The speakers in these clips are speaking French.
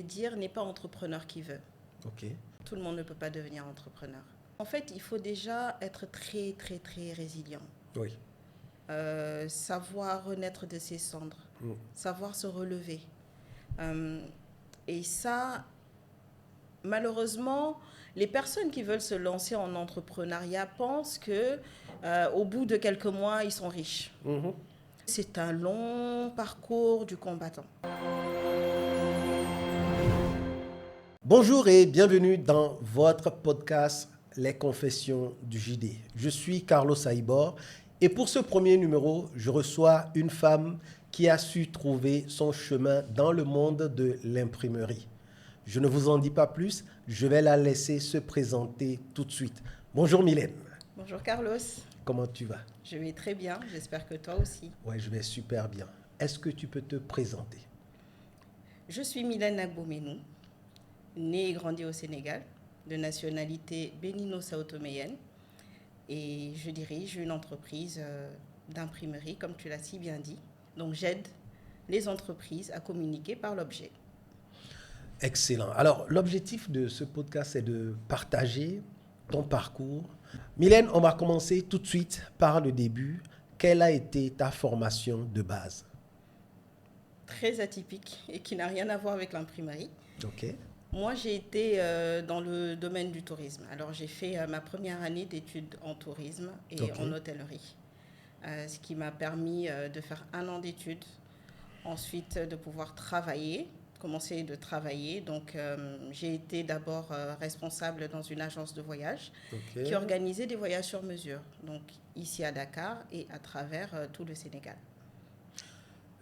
dire, n'est pas entrepreneur qui veut. Ok. Tout le monde ne peut pas devenir entrepreneur. En fait, il faut déjà être très, très, très résilient. Oui. Savoir renaître de ses cendres, savoir se relever. Et ça, malheureusement, les personnes qui veulent se lancer en entrepreneuriat pensent que au bout de quelques mois, ils sont riches. C'est un long parcours du combattant. Bonjour et bienvenue dans votre podcast Les Confessions du JD. Je suis Carlos Aibor et pour ce premier numéro, je reçois une femme qui a su trouver son chemin dans le monde de l'imprimerie. Je ne vous en dis pas plus, je vais la laisser se présenter tout de suite. Bonjour Mylène. Bonjour Carlos. Comment tu vas? Je vais très bien, j'espère que toi aussi. Oui, je vais super bien. Est-ce que tu peux te présenter? Je suis Mylène Agbomenou, née et grandie au Sénégal, de nationalité bénino-sao-toméenne. Et je dirige une entreprise d'imprimerie, comme tu l'as si bien dit. Donc j'aide les entreprises à communiquer par l'objet. Excellent. Alors, l'objectif de ce podcast, c'est de partager ton parcours. Mylène, on va commencer tout de suite par le début. Quelle a été ta formation de base? Très atypique et qui n'a rien à voir avec l'imprimerie. Ok. Moi, j'ai été dans le domaine du tourisme. Alors, j'ai fait ma première année d'études en tourisme et en hôtellerie. Ce qui m'a permis de faire 1 an d'études, ensuite de pouvoir commencer de travailler. Donc, j'ai été d'abord responsable dans une agence de voyage qui organisait des voyages sur mesure, donc ici à Dakar et à travers tout le Sénégal.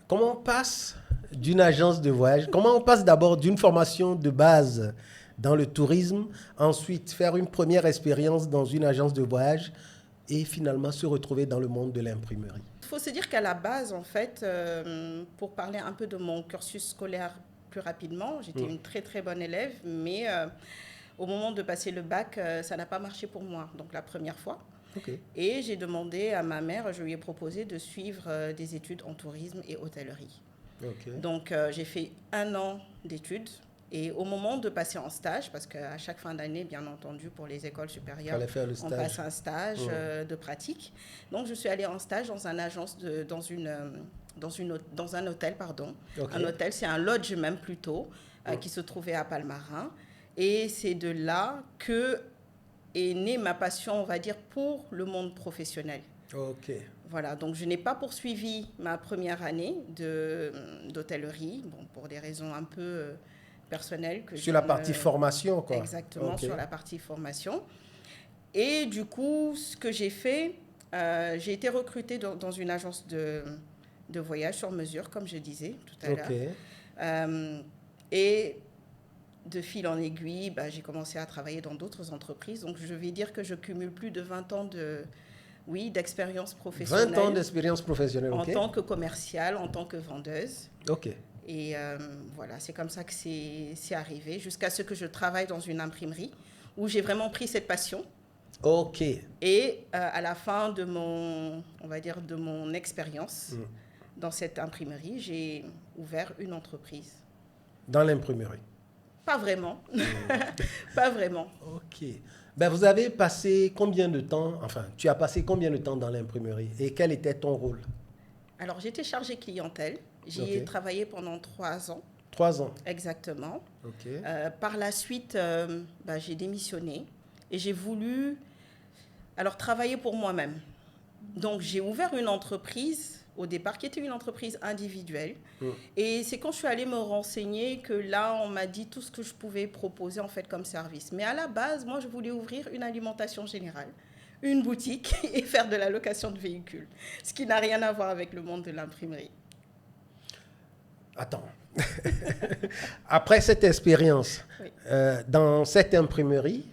Comment on passe d'une agence de voyage, comment on passe d'abord d'une formation de base dans le tourisme, ensuite faire une première expérience dans une agence de voyage et finalement se retrouver dans le monde de l'imprimerie? Il faut se dire qu'à la base, en fait, pour parler un peu de mon cursus scolaire plus rapidement, j'étais une très très bonne élève, mais au moment de passer le bac, ça n'a pas marché pour moi, donc la première fois. Et j'ai demandé à ma mère, je lui ai proposé de suivre des études en tourisme et hôtellerie. Donc j'ai fait 1 an d'études et au moment de passer en stage, parce qu'à chaque fin d'année, bien entendu, pour les écoles supérieures, on passe un stage de pratique. Donc je suis allée en stage dans une agence, dans un hôtel, pardon. Un hôtel, c'est un lodge même plutôt, qui se trouvait à Palmarin. Et c'est de là que est née ma passion, on va dire, pour le monde professionnel. Voilà, donc je n'ai pas poursuivi ma première année d'hôtellerie, pour des raisons un peu personnelles. Sur la partie formation, quoi. Exactement, sur la partie formation. Et du coup, ce que j'ai fait, j'ai été recrutée dans une agence de voyage sur mesure, comme je disais tout à l'heure. Et de fil en aiguille, j'ai commencé à travailler dans d'autres entreprises. Donc, je vais dire que je cumule plus de 20 ans d'expérience professionnelle. 20 ans d'expérience professionnelle, en tant que commerciale, en tant que vendeuse. Et voilà, c'est comme ça que c'est arrivé, jusqu'à ce que je travaille dans une imprimerie, où j'ai vraiment pris cette passion. Et à la fin de mon expérience dans cette imprimerie, j'ai ouvert une entreprise. Dans l'imprimerie? Pas vraiment. Pas vraiment. Vous avez passé combien de temps, tu as passé combien de temps dans l'imprimerie et quel était ton rôle? Alors, j'étais chargée clientèle. J'y ai travaillé pendant 3 ans. 3 ans? Exactement. Par la suite, j'ai démissionné et j'ai voulu travailler pour moi-même. Donc, j'ai ouvert une entreprise au départ, qui était une entreprise individuelle. Et c'est quand je suis allée me renseigner que là, on m'a dit tout ce que je pouvais proposer en fait comme service. Mais à la base, moi, je voulais ouvrir une alimentation générale, une boutique et faire de la location de véhicules. Ce qui n'a rien à voir avec le monde de l'imprimerie. Attends. Après cette expérience, dans cette imprimerie,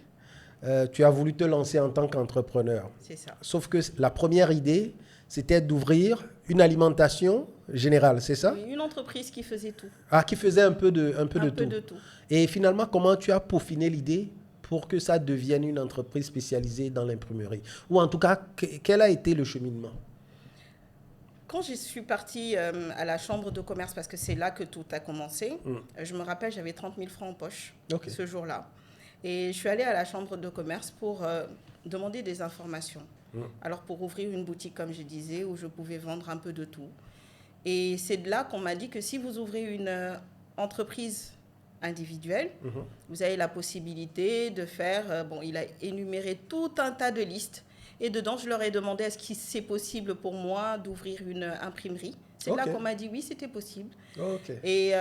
tu as voulu te lancer en tant qu'entrepreneur. C'est ça. Sauf que la première idée, c'était d'ouvrir une alimentation générale, c'est ça? Oui, une entreprise qui faisait tout. Qui faisait un peu de tout. Et finalement, comment tu as peaufiné l'idée pour que ça devienne une entreprise spécialisée dans l'imprimerie? Ou en tout cas, quel a été le cheminement? quand je suis partie à la chambre de commerce, parce que c'est là que tout a commencé, je me rappelle, j'avais 30 000 francs en poche ce jour-là. Et je suis allée à la chambre de commerce pour demander des informations. Alors, pour ouvrir une boutique, comme je disais, où je pouvais vendre un peu de tout. Et c'est de là qu'on m'a dit que si vous ouvrez une entreprise individuelle, vous avez la possibilité de faire... il a énuméré tout un tas de listes. Et dedans, je leur ai demandé est-ce que c'est possible pour moi d'ouvrir une imprimerie. C'est là qu'on m'a dit oui, c'était possible. Et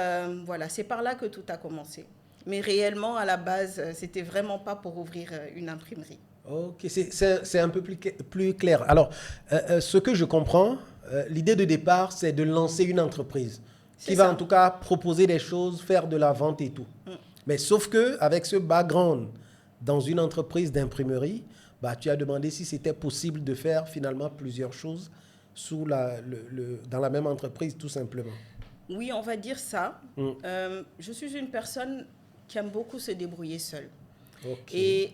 voilà, c'est par là que tout a commencé. Mais réellement, à la base, c'était vraiment pas pour ouvrir une imprimerie. Ok, c'est un peu plus clair. Alors, ce que je comprends, l'idée de départ, c'est de lancer une entreprise qui va en tout cas proposer des choses, faire de la vente et tout. Mais sauf qu'avec ce background dans une entreprise d'imprimerie, tu as demandé si c'était possible de faire finalement plusieurs choses dans la même entreprise, tout simplement. Oui, on va dire ça. Je suis une personne qui aime beaucoup se débrouiller seule. Et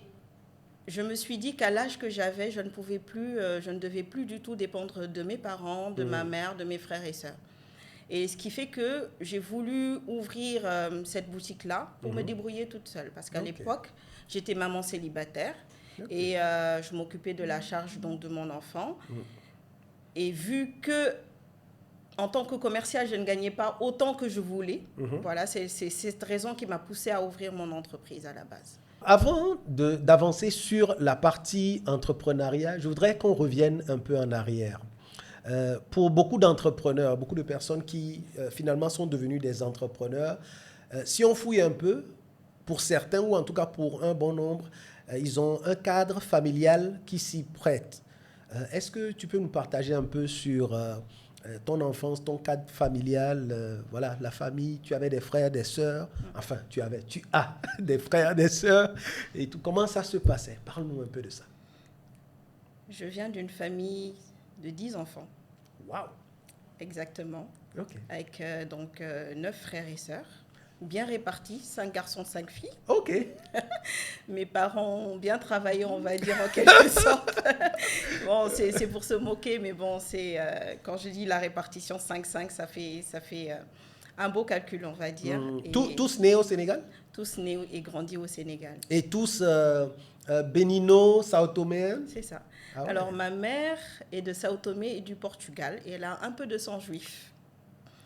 je me suis dit qu'à l'âge que j'avais, je ne devais plus du tout dépendre de mes parents, de ma mère, de mes frères et sœurs. Et ce qui fait que j'ai voulu ouvrir cette boutique-là pour me débrouiller toute seule. Parce qu'à l'époque, j'étais maman célibataire et je m'occupais de la charge donc, de mon enfant. Et vu que, en tant que commerciale, je ne gagnais pas autant que je voulais, voilà, c'est cette raison qui m'a poussée à ouvrir mon entreprise à la base. Avant d'avancer sur la partie entrepreneuriat, je voudrais qu'on revienne un peu en arrière. Pour beaucoup d'entrepreneurs, beaucoup de personnes qui finalement sont devenues des entrepreneurs, si on fouille un peu, pour certains ou en tout cas pour un bon nombre, ils ont un cadre familial qui s'y prête. Est-ce que tu peux nous partager un peu sur ton enfance, ton cadre familial, voilà, la famille, tu avais des frères, des sœurs, enfin tu as des frères, des sœurs, et tout. Comment ça se passait? Parle-nous un peu de ça. Je viens d'une famille de 10 enfants. Waouh! Exactement. Avec 9 frères et sœurs, bien répartis, 5 garçons, 5 filles. Ok. Mes parents ont bien travaillé, on va dire, en quelque sorte. Bon, c'est pour se moquer, mais bon, quand je dis la répartition 5-5, ça fait un beau calcul, on va dire. Tous nés au Sénégal? Tous nés et grandis au Sénégal. Et tous bénino, sao-toméens? C'est ça. Ah ouais. Alors, ma mère est de Sao Tomé et du Portugal, et elle a un peu de sang juif.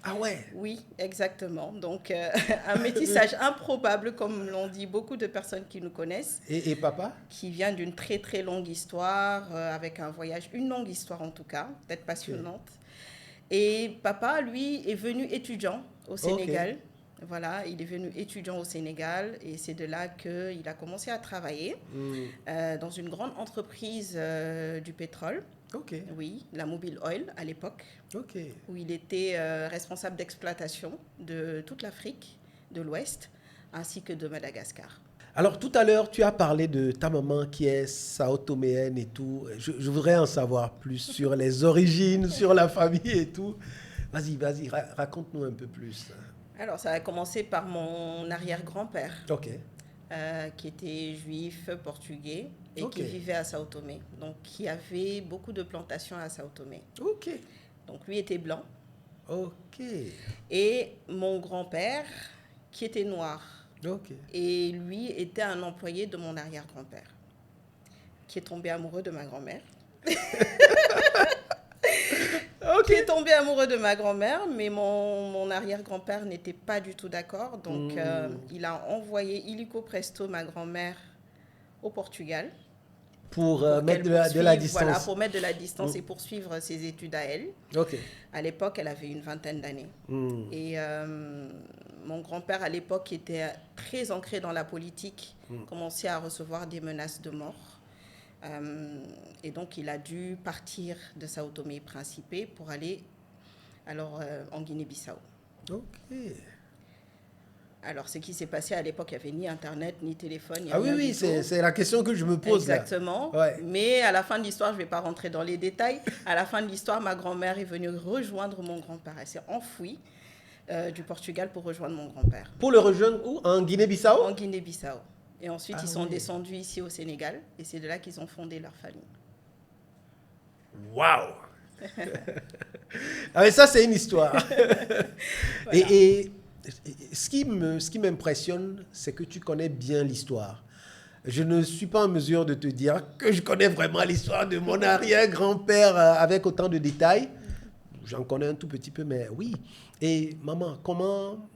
Ah ouais? Oui, exactement. Donc, un métissage improbable, comme l'ont dit beaucoup de personnes qui nous connaissent. Et papa? Qui vient d'une très, très longue histoire, avec un voyage, une longue histoire en tout cas, peut-être passionnante. Et papa, lui, est venu étudiant au Sénégal. Voilà, il est venu étudiant au Sénégal et c'est de là qu'il a commencé à travailler dans une grande entreprise du pétrole. Oui, la Mobile Oil à l'époque, où il était responsable d'exploitation de toute l'Afrique de l'Ouest ainsi que de Madagascar. Alors tout à l'heure, tu as parlé de ta maman qui est sao-toméenne et tout. Je voudrais en savoir plus sur les origines, sur la famille et tout. Vas-y, raconte-nous un peu plus. Alors, ça a commencé par mon arrière-grand-père, qui était juif, portugais, et qui vivait à Sao Tomé. Donc, qui avait beaucoup de plantations à Sao Tomé. Donc, lui était blanc. Et mon grand-père, qui était noir. Et lui était un employé de mon arrière-grand-père, qui est tombé amoureux de ma grand-mère. Qui est tombé amoureux de ma grand-mère, mais mon arrière-grand-père n'était pas du tout d'accord. Donc, il a envoyé illico presto ma grand-mère au Portugal. Pour mettre de la distance. Voilà, pour mettre de la distance et poursuivre ses études à elle. À l'époque, elle avait une 20aine d'années. Et mon grand-père, à l'époque, qui était très ancré dans la politique, commençait à recevoir des menaces de mort. Et donc, il a dû partir de Sao Tomé et Principe pour aller en Guinée-Bissau. Alors, ce qui s'est passé à l'époque, il n'y avait ni Internet, ni téléphone. Oui, c'est la question que je me pose. Exactement. Mais à la fin de l'histoire, je ne vais pas rentrer dans les détails. À la fin de l'histoire, ma grand-mère est venue rejoindre mon grand-père. Elle s'est enfouie du Portugal pour rejoindre mon grand-père. Pour le rejoindre où? En Guinée-Bissau? En Guinée-Bissau. Et ensuite, ils sont descendus ici au Sénégal. Et c'est de là qu'ils ont fondé leur famille. Waouh! Ah, mais ça, c'est une histoire. Voilà. Et ce qui m'impressionne, c'est que tu connais bien l'histoire. Je ne suis pas en mesure de te dire que je connais vraiment l'histoire de mon arrière-grand-père avec autant de détails. J'en connais un tout petit peu, mais oui. Et maman, comment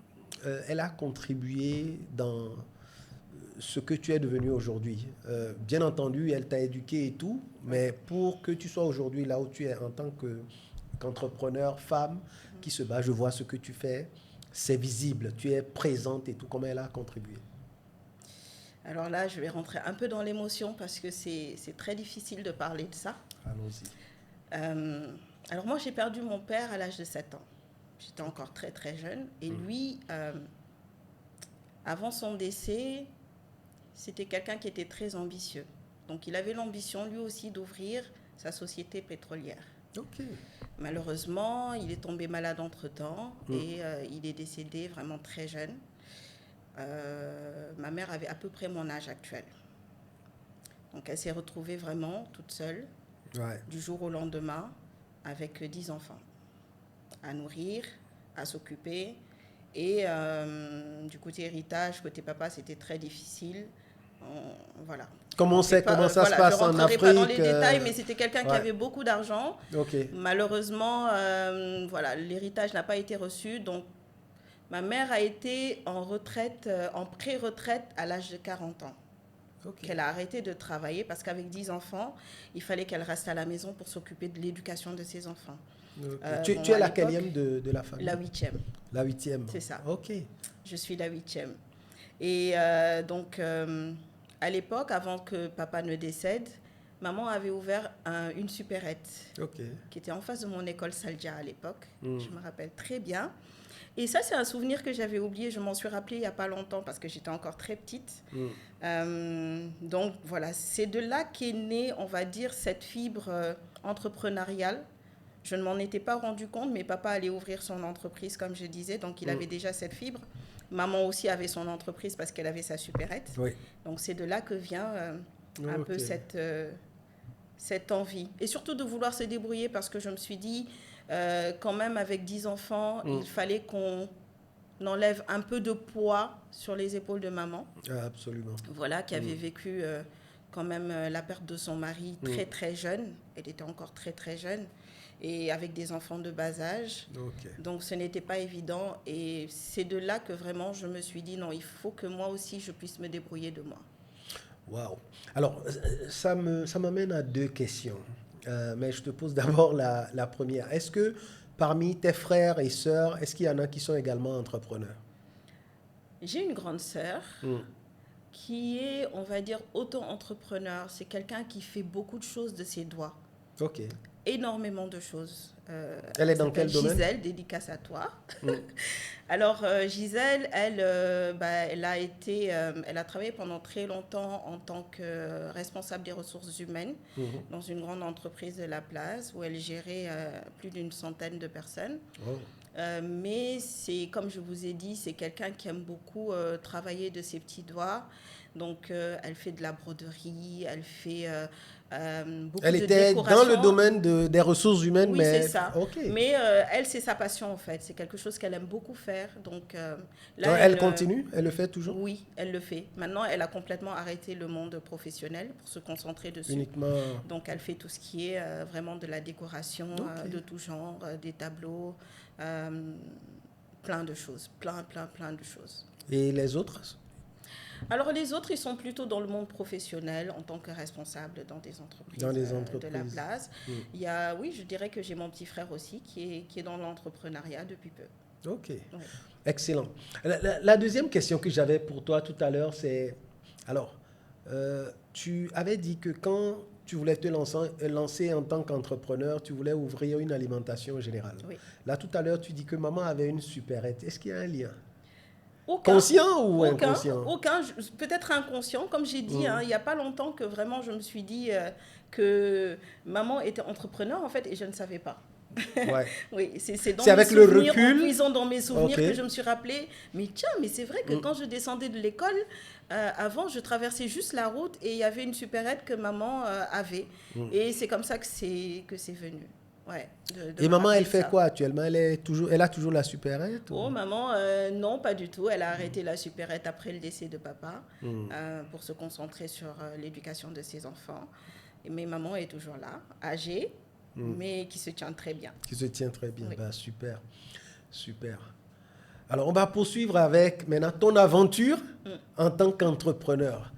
elle a contribué dans ce que tu es devenu aujourd'hui? Bien entendu, elle t'a éduqué et tout, mais pour que tu sois aujourd'hui là où tu es en tant qu'entrepreneur, femme, qui se bat, je vois ce que tu fais, c'est visible, tu es présente et tout, comment elle a contribué? Alors là, je vais rentrer un peu dans l'émotion parce que c'est très difficile de parler de ça. Allons-y. Alors moi, j'ai perdu mon père à l'âge de 7 ans. J'étais encore très très jeune. Et lui, avant son décès, c'était quelqu'un qui était très ambitieux. Donc il avait l'ambition lui aussi d'ouvrir sa société pétrolière. Ok. Malheureusement, il est tombé malade entre-temps et il est décédé vraiment très jeune. Ma mère avait à peu près mon âge actuel. Donc elle s'est retrouvée vraiment toute seule, du jour au lendemain, avec 10 enfants à nourrir, à s'occuper. Et du côté héritage, côté papa, c'était très difficile. Voilà. Comment ça Voilà, se passe en Afrique? Je ne rentrerai pas dans les détails, mais c'était quelqu'un qui avait beaucoup d'argent. Okay. Malheureusement, voilà, l'héritage n'a pas été reçu. Donc, ma mère a été en retraite, en pré-retraite à l'âge de 40 ans. Okay. Qu'elle a arrêté de travailler parce qu'avec 10 enfants, il fallait qu'elle reste à la maison pour s'occuper de l'éducation de ses enfants. Okay. Tu es la quatrième de la famille? La 8e. La 8e. C'est ça. Ok. Je suis la 8e. Et donc, à l'époque, avant que papa ne décède, maman avait ouvert une supérette qui était en face de mon école Saldia à l'époque. Je me rappelle très bien. Et ça, c'est un souvenir que j'avais oublié. Je m'en suis rappelé il n'y a pas longtemps parce que j'étais encore très petite. Donc, voilà, c'est de là qu'est née, on va dire, cette fibre entrepreneuriale. Je ne m'en étais pas rendu compte, mais papa allait ouvrir son entreprise, comme je disais. Donc, il avait déjà cette fibre. Maman aussi avait son entreprise parce qu'elle avait sa supérette. Oui. Donc, c'est de là que vient un peu cette envie. Et surtout de vouloir se débrouiller parce que je me suis dit, quand même, avec 10 enfants, il fallait qu'on enlève un peu de poids sur les épaules de maman. Ah, absolument. Voilà, qui avait vécu quand même la perte de son mari très, très jeune. Elle était encore très, très jeune. Et avec des enfants de bas âge. Donc, ce n'était pas évident. Et c'est de là que vraiment, je me suis dit, non, il faut que moi aussi, je puisse me débrouiller de moi. Waouh. Alors, ça m'amène à deux questions. Mais je te pose d'abord la première. Est-ce que parmi tes frères et sœurs, est-ce qu'il y en a qui sont également entrepreneurs? J'ai une grande sœur qui est, on va dire, auto-entrepreneur. C'est quelqu'un qui fait beaucoup de choses de ses doigts. Ok. Énormément de choses. Elle est dans quel domaine? Gisèle, dédicace à toi. Alors, Gisèle, elle a travaillé pendant très longtemps en tant que responsable des ressources humaines dans une grande entreprise de la place où elle gérait plus d'une centaine de personnes. Mais c'est, comme je vous ai dit, c'est quelqu'un qui aime beaucoup travailler de ses petits doigts. Donc, elle fait de la broderie, elle fait beaucoup de décoration. Elle était dans le domaine des ressources humaines, oui, mais... c'est ça. Mais elle, c'est sa passion, en fait. C'est quelque chose qu'elle aime beaucoup faire. Donc, là, elle continue? Elle le fait toujours? Oui, elle le fait. Maintenant, elle a complètement arrêté le monde professionnel pour se concentrer dessus. Uniquement... Donc, elle fait tout ce qui est vraiment de la décoration de tout genre, des tableaux, plein de choses. Plein de choses. Et les autres? Alors, les autres, ils sont plutôt dans le monde professionnel en tant que responsable dans des entreprises, de la place. Il y a, oui, je dirais que j'ai mon petit frère aussi qui est dans l'entrepreneuriat depuis peu. Ok, excellent. La deuxième question que j'avais pour toi tout à l'heure, c'est... Alors, tu avais dit que quand tu voulais te lancer en tant qu'entrepreneur, tu voulais ouvrir une alimentation générale. Oui. Là, tout à l'heure, tu dis que maman avait une supérette. Est-ce qu'il y a un lien? Aucun. Conscient ou inconscient? Aucun, peut-être inconscient. Comme j'ai dit, il n'y a pas longtemps que vraiment je me suis dit que maman était entrepreneur, en fait, et je ne savais pas. Ouais. Oui, c'est dans mes avec souvenirs, le recul, en puisant dans mes souvenirs que je me suis rappelé. Mais tiens, mais c'est vrai que quand je descendais de l'école, avant, je traversais juste la route et il y avait une supérette que maman avait. Et c'est comme ça que c'est venu. Ouais, de Et me maman, rappeler elle de fait ça. quoi actuellement? Elle a toujours la supérette Oh, ou... maman, non, pas du tout. Elle a arrêté la supérette après le décès de papa pour se concentrer sur l'éducation de ses enfants. Mais maman est toujours là, âgée, mais qui se tient très bien. Qui se tient très bien. Oui. Ben, super, super. Alors, on va poursuivre avec maintenant ton aventure en tant qu'entrepreneur.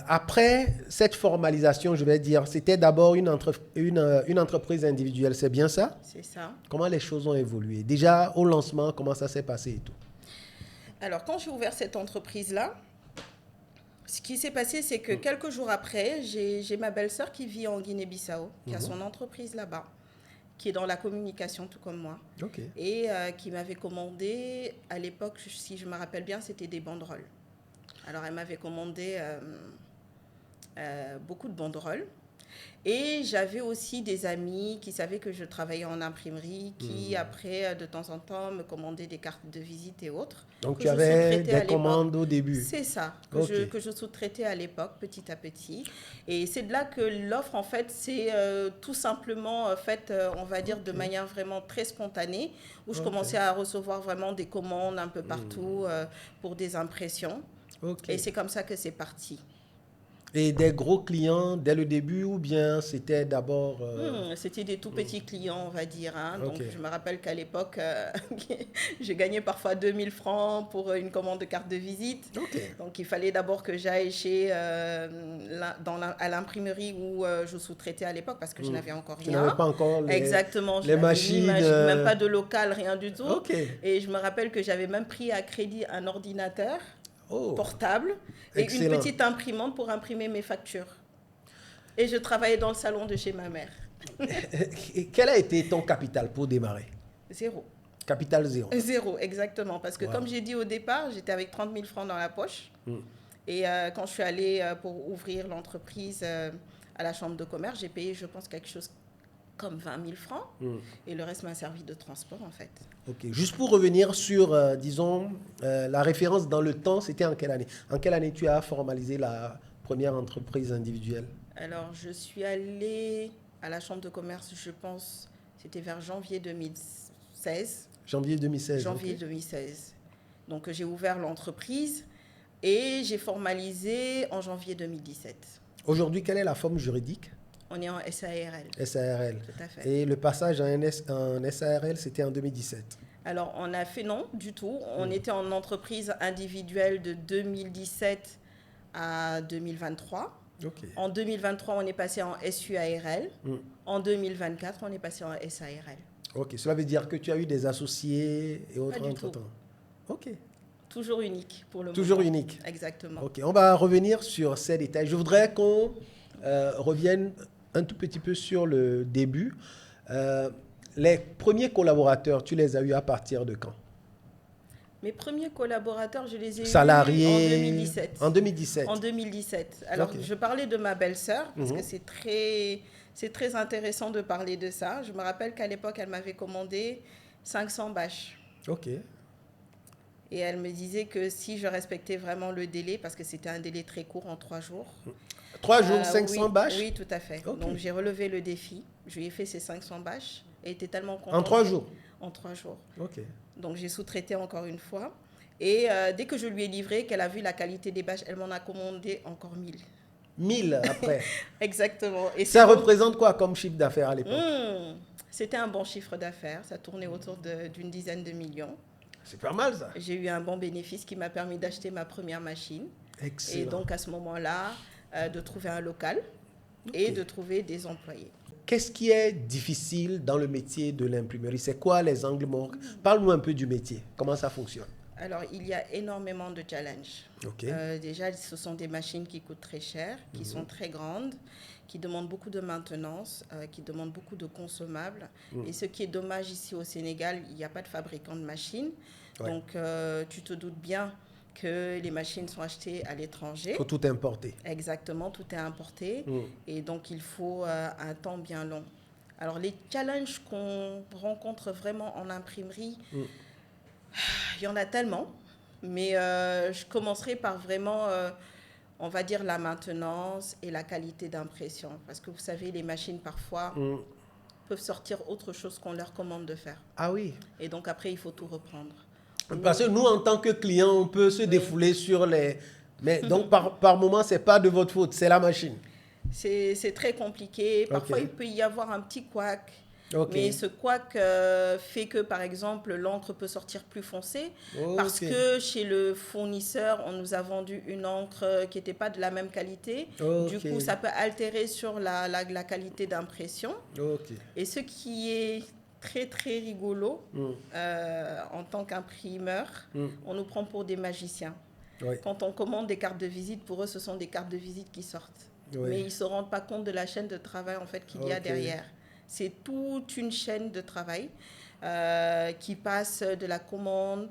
Après cette formalisation, je vais dire, c'était d'abord une entreprise individuelle, c'est bien ça? C'est ça. Comment les choses ont évolué? Déjà, au lancement, comment ça s'est passé et tout? Alors, quand j'ai ouvert cette entreprise-là, ce qui s'est passé, c'est que quelques jours après, j'ai ma belle-sœur qui vit en Guinée-Bissau, qui a son entreprise là-bas, qui est dans la communication tout comme moi, Ok. et qui m'avait commandé, à l'époque, si je me rappelle bien, c'était des banderoles. Alors, elle m'avait commandé beaucoup de banderoles. Et j'avais aussi des amis qui savaient que je travaillais en imprimerie, qui après, de temps en temps, me commandaient des cartes de visite et autres. Donc, Que tu je avais sous-traitais à des l'époque. commandes au début. C'est ça, Ok. que je sous-traitais à l'époque, petit à petit. Et c'est de là que l'offre, en fait, c'est tout simplement faite, on va dire, de manière vraiment très spontanée, où je commençais à recevoir vraiment des commandes un peu partout pour des impressions. Ok. Et c'est comme ça que c'est parti. Et des gros clients dès le début ou bien c'était d'abord... C'était des tout petits clients, on va dire. Hein. Ok. Donc, je me rappelle qu'à l'époque, je gagnais parfois 2000 francs pour une commande de carte de visite. Ok. Donc, il fallait d'abord que j'aille chez, à l'imprimerie où je sous-traitais à l'époque parce que je n'avais encore Tu rien. n'avais pas encore Exactement, je les n'avais machines... même pas de local, rien du tout. Ok. Et je me rappelle que j'avais même pris à crédit un ordinateur Oh, portable et une excellent. petite imprimante pour imprimer mes factures. Et je travaillais dans le salon de chez ma mère. Et quel a été ton capital pour démarrer? Zéro. Capital zéro. Zéro, exactement. Parce que Wow. comme j'ai dit au départ, j'étais avec 30 000 francs dans la poche. Et quand je suis allée pour ouvrir l'entreprise à la chambre de commerce, j'ai payé, je pense, quelque chose comme 20 000 francs. Et le reste m'a servi de transport, en fait. Ok. Juste pour revenir sur, disons, la référence dans le temps, c'était en quelle année? En quelle année tu as formalisé la première entreprise individuelle? Alors, je suis allée à la chambre de commerce, je pense, c'était vers janvier 2016. Janvier 2016. Janvier Ok. 2016. Donc, j'ai ouvert l'entreprise et j'ai formalisé en janvier 2017. Aujourd'hui, quelle est la forme juridique? On est en SARL. SARL. Tout à fait. Et le passage en SARL, c'était en 2017. Alors, on a fait, non, du tout. On était en entreprise individuelle de 2017 à 2023. Ok. En 2023, on est passé en SUARL. En 2024, on est passé en SARL. Ok. Cela veut dire que tu as eu des associés et autres Pas du tout. entre-temps. Ok. Toujours unique pour le moment. Toujours unique. Exactement. Ok. On va revenir sur ces détails. Je voudrais qu'on revienne un tout petit peu sur le début. Les premiers collaborateurs, tu les as eus à partir de quand? Mes premiers collaborateurs, je les ai Salariés eus en 2017. En 2017. En 2017. Alors, Ok. je parlais de ma belle-sœur, parce que c'est très intéressant de parler de ça. Je me rappelle qu'à l'époque, elle m'avait commandé 500 bâches. Ok. Et elle me disait que si je respectais vraiment le délai, parce que c'était un délai très court, en 3 jours. 3 jours, 500 oui, bâches? Oui, tout à fait. Ok. Donc, j'ai relevé le défi. Je lui ai fait ces 500 bâches. Elle était tellement contente. En 3 jours? En 3 jours. Ok. Donc, j'ai sous-traité encore une fois. Et dès que je lui ai livré, qu'elle a vu la qualité des bâches, elle m'en a commandé encore 1000. 1000 après. Exactement. Et Ça représente quoi comme chiffre d'affaires à l'époque? C'était un bon chiffre d'affaires. Ça tournait autour d'une dizaine de millions. C'est pas mal ça. J'ai eu un bon bénéfice qui m'a permis d'acheter ma première machine. Excellent. Et donc, à ce moment-là, de trouver un local et de trouver des employés. Qu'est-ce qui est difficile dans le métier de l'imprimerie? C'est quoi les angles morts? Parle-nous un peu du métier. Comment ça fonctionne? Alors, il y a énormément de challenges. Ok. Déjà, ce sont des machines qui coûtent très cher, qui sont très grandes, qui demandent beaucoup de maintenance, qui demandent beaucoup de consommables. Et ce qui est dommage ici au Sénégal, il n'y a pas de fabricant de machines. Ouais. Donc, tu te doutes bien que les machines sont achetées à l'étranger. Il faut tout importer. Exactement, tout est importé. Et donc, il faut un temps bien long. Alors, les challenges qu'on rencontre vraiment en imprimerie, il y en a tellement. Mais je commencerai par vraiment, on va dire, la maintenance et la qualité d'impression. Parce que vous savez, les machines, parfois, peuvent sortir autre chose qu'on leur commande de faire. Ah oui. Et donc après, il faut tout reprendre. Parce que nous, en tant que clients, on peut se défouler sur les... Mais donc, par moment, ce n'est pas de votre faute, c'est la machine. C'est très compliqué. Parfois, il peut y avoir un petit couac. Mais ce couac fait que, par exemple, l'encre peut sortir plus foncée parce que chez le fournisseur, on nous a vendu une encre qui n'était pas de la même qualité. Du coup, ça peut altérer sur la qualité d'impression. Et ce qui est très, très rigolo, en tant qu'imprimeur, on nous prend pour des magiciens. Quand on commande des cartes de visite, pour eux, ce sont des cartes de visite qui sortent. Mais ils ne se rendent pas compte de la chaîne de travail en fait, qu'il y a derrière. C'est toute une chaîne de travail qui passe de la commande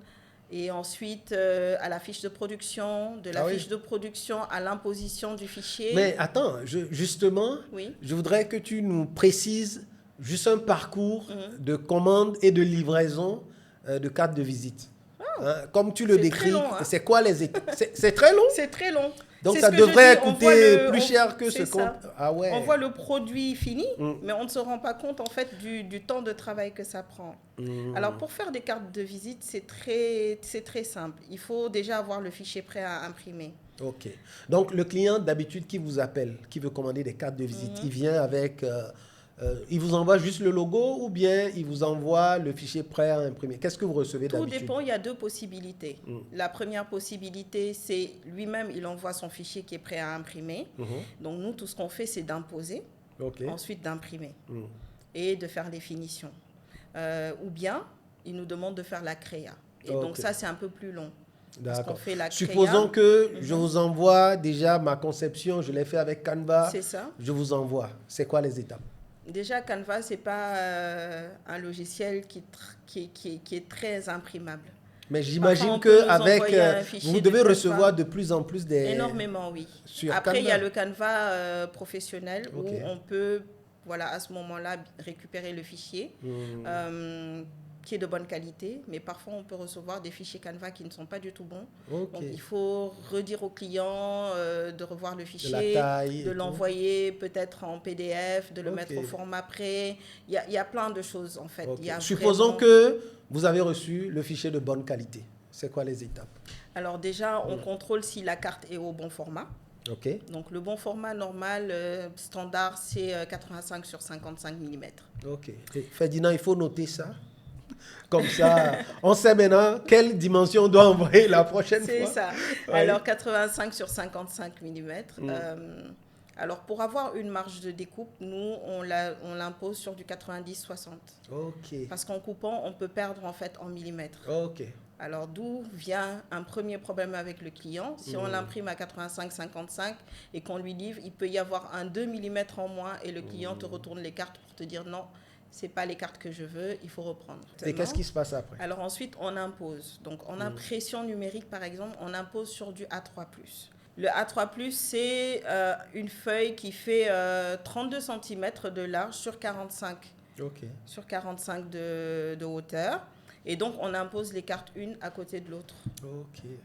et ensuite à la fiche de production, de la fiche de production à l'imposition du fichier. Mais attends, justement, je voudrais que tu nous précises juste un parcours de commande et de livraison de cartes de visite. Comme tu le décris, c'est quoi les étapes? C'est très long? C'est très long. Donc ça devrait coûter plus cher que ce qu'on... On voit le produit fini, mais on ne se rend pas compte en fait du temps de travail que ça prend. Alors pour faire des cartes de visite, c'est très simple. Il faut déjà avoir le fichier prêt à imprimer. Ok. Donc le client d'habitude qui vous appelle, qui veut commander des cartes de visite, il vient avec... il vous envoie juste le logo ou bien il vous envoie le fichier prêt à imprimer? Qu'est-ce que vous recevez d'habitude? Tout dépend, il y a deux possibilités. La première possibilité, c'est lui-même, il envoie son fichier qui est prêt à imprimer. Donc nous, tout ce qu'on fait, c'est d'imposer, ensuite d'imprimer et de faire les finitions. Ou bien, il nous demande de faire la créa. Et donc ça, c'est un peu plus long. D'accord. Supposons que je vous envoie déjà ma conception, je l'ai fait avec Canva. C'est ça. Je vous envoie. C'est quoi les étapes? Déjà, Canva, ce n'est pas un logiciel qui est très imprimable. Mais j'imagine qu'avec, vous devez recevoir de plus en plus des... Énormément, oui. Après, il y a le Canva professionnel où on peut, voilà, à ce moment-là, récupérer le fichier qui est de bonne qualité. Mais parfois, on peut recevoir des fichiers Canva qui ne sont pas du tout bons. Donc, il faut redire au client de revoir le fichier, de l'envoyer peut-être en PDF, de le mettre au format prêt. Il y a plein de choses, en fait. Supposons que vous avez reçu le fichier de bonne qualité. C'est quoi les étapes? Alors déjà, on contrôle si la carte est au bon format. Donc le bon format normal, standard, c'est 85 sur 55 mm. Ferdinand, il faut noter ça. Comme ça, on sait maintenant quelle dimension on doit envoyer la prochaine fois. C'est ça. Alors 85 sur 55 mm. Alors, pour avoir une marge de découpe, nous, on l'impose sur du 90-60. Parce qu'en coupant, on peut perdre en fait en millimètres. Alors, d'où vient un premier problème avec le client. Si on l'imprime à 85-55 et qu'on lui livre, il peut y avoir un 2 mm en moins et le client te retourne les cartes pour te dire non, ce n'est pas les cartes que je veux, il faut reprendre. Et qu'est-ce qui se passe après? Alors ensuite, on impose. Donc, en impression numérique, par exemple, on impose sur du A3+. Le A3+, c'est une feuille qui fait 32 cm de large sur 45, sur 45 de hauteur. Et donc, on impose les cartes une à côté de l'autre.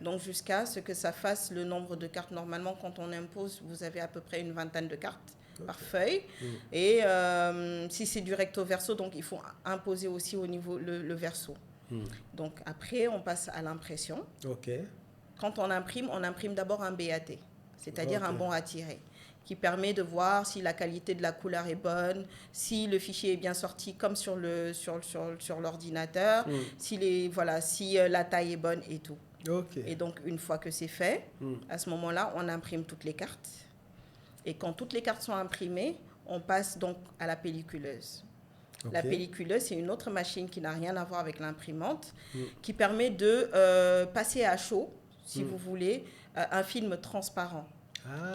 Donc, jusqu'à ce que ça fasse le nombre de cartes. Normalement, quand on impose, vous avez à peu près une vingtaine de cartes par feuille. Et si c'est du recto verso, donc il faut imposer aussi au niveau le verso. Donc, après, on passe à l'impression. Quand on imprime d'abord un BAT, c'est-à-dire un bon à tirer, qui permet de voir si la qualité de la couleur est bonne, si le fichier est bien sorti comme sur l'ordinateur, si la taille est bonne et tout. Et donc, une fois que c'est fait, à ce moment-là, on imprime toutes les cartes. Et quand toutes les cartes sont imprimées, on passe donc à la pelliculeuse. La pelliculeuse, c'est une autre machine qui n'a rien à voir avec l'imprimante, qui permet de passer à chaud, si vous voulez, un film transparent,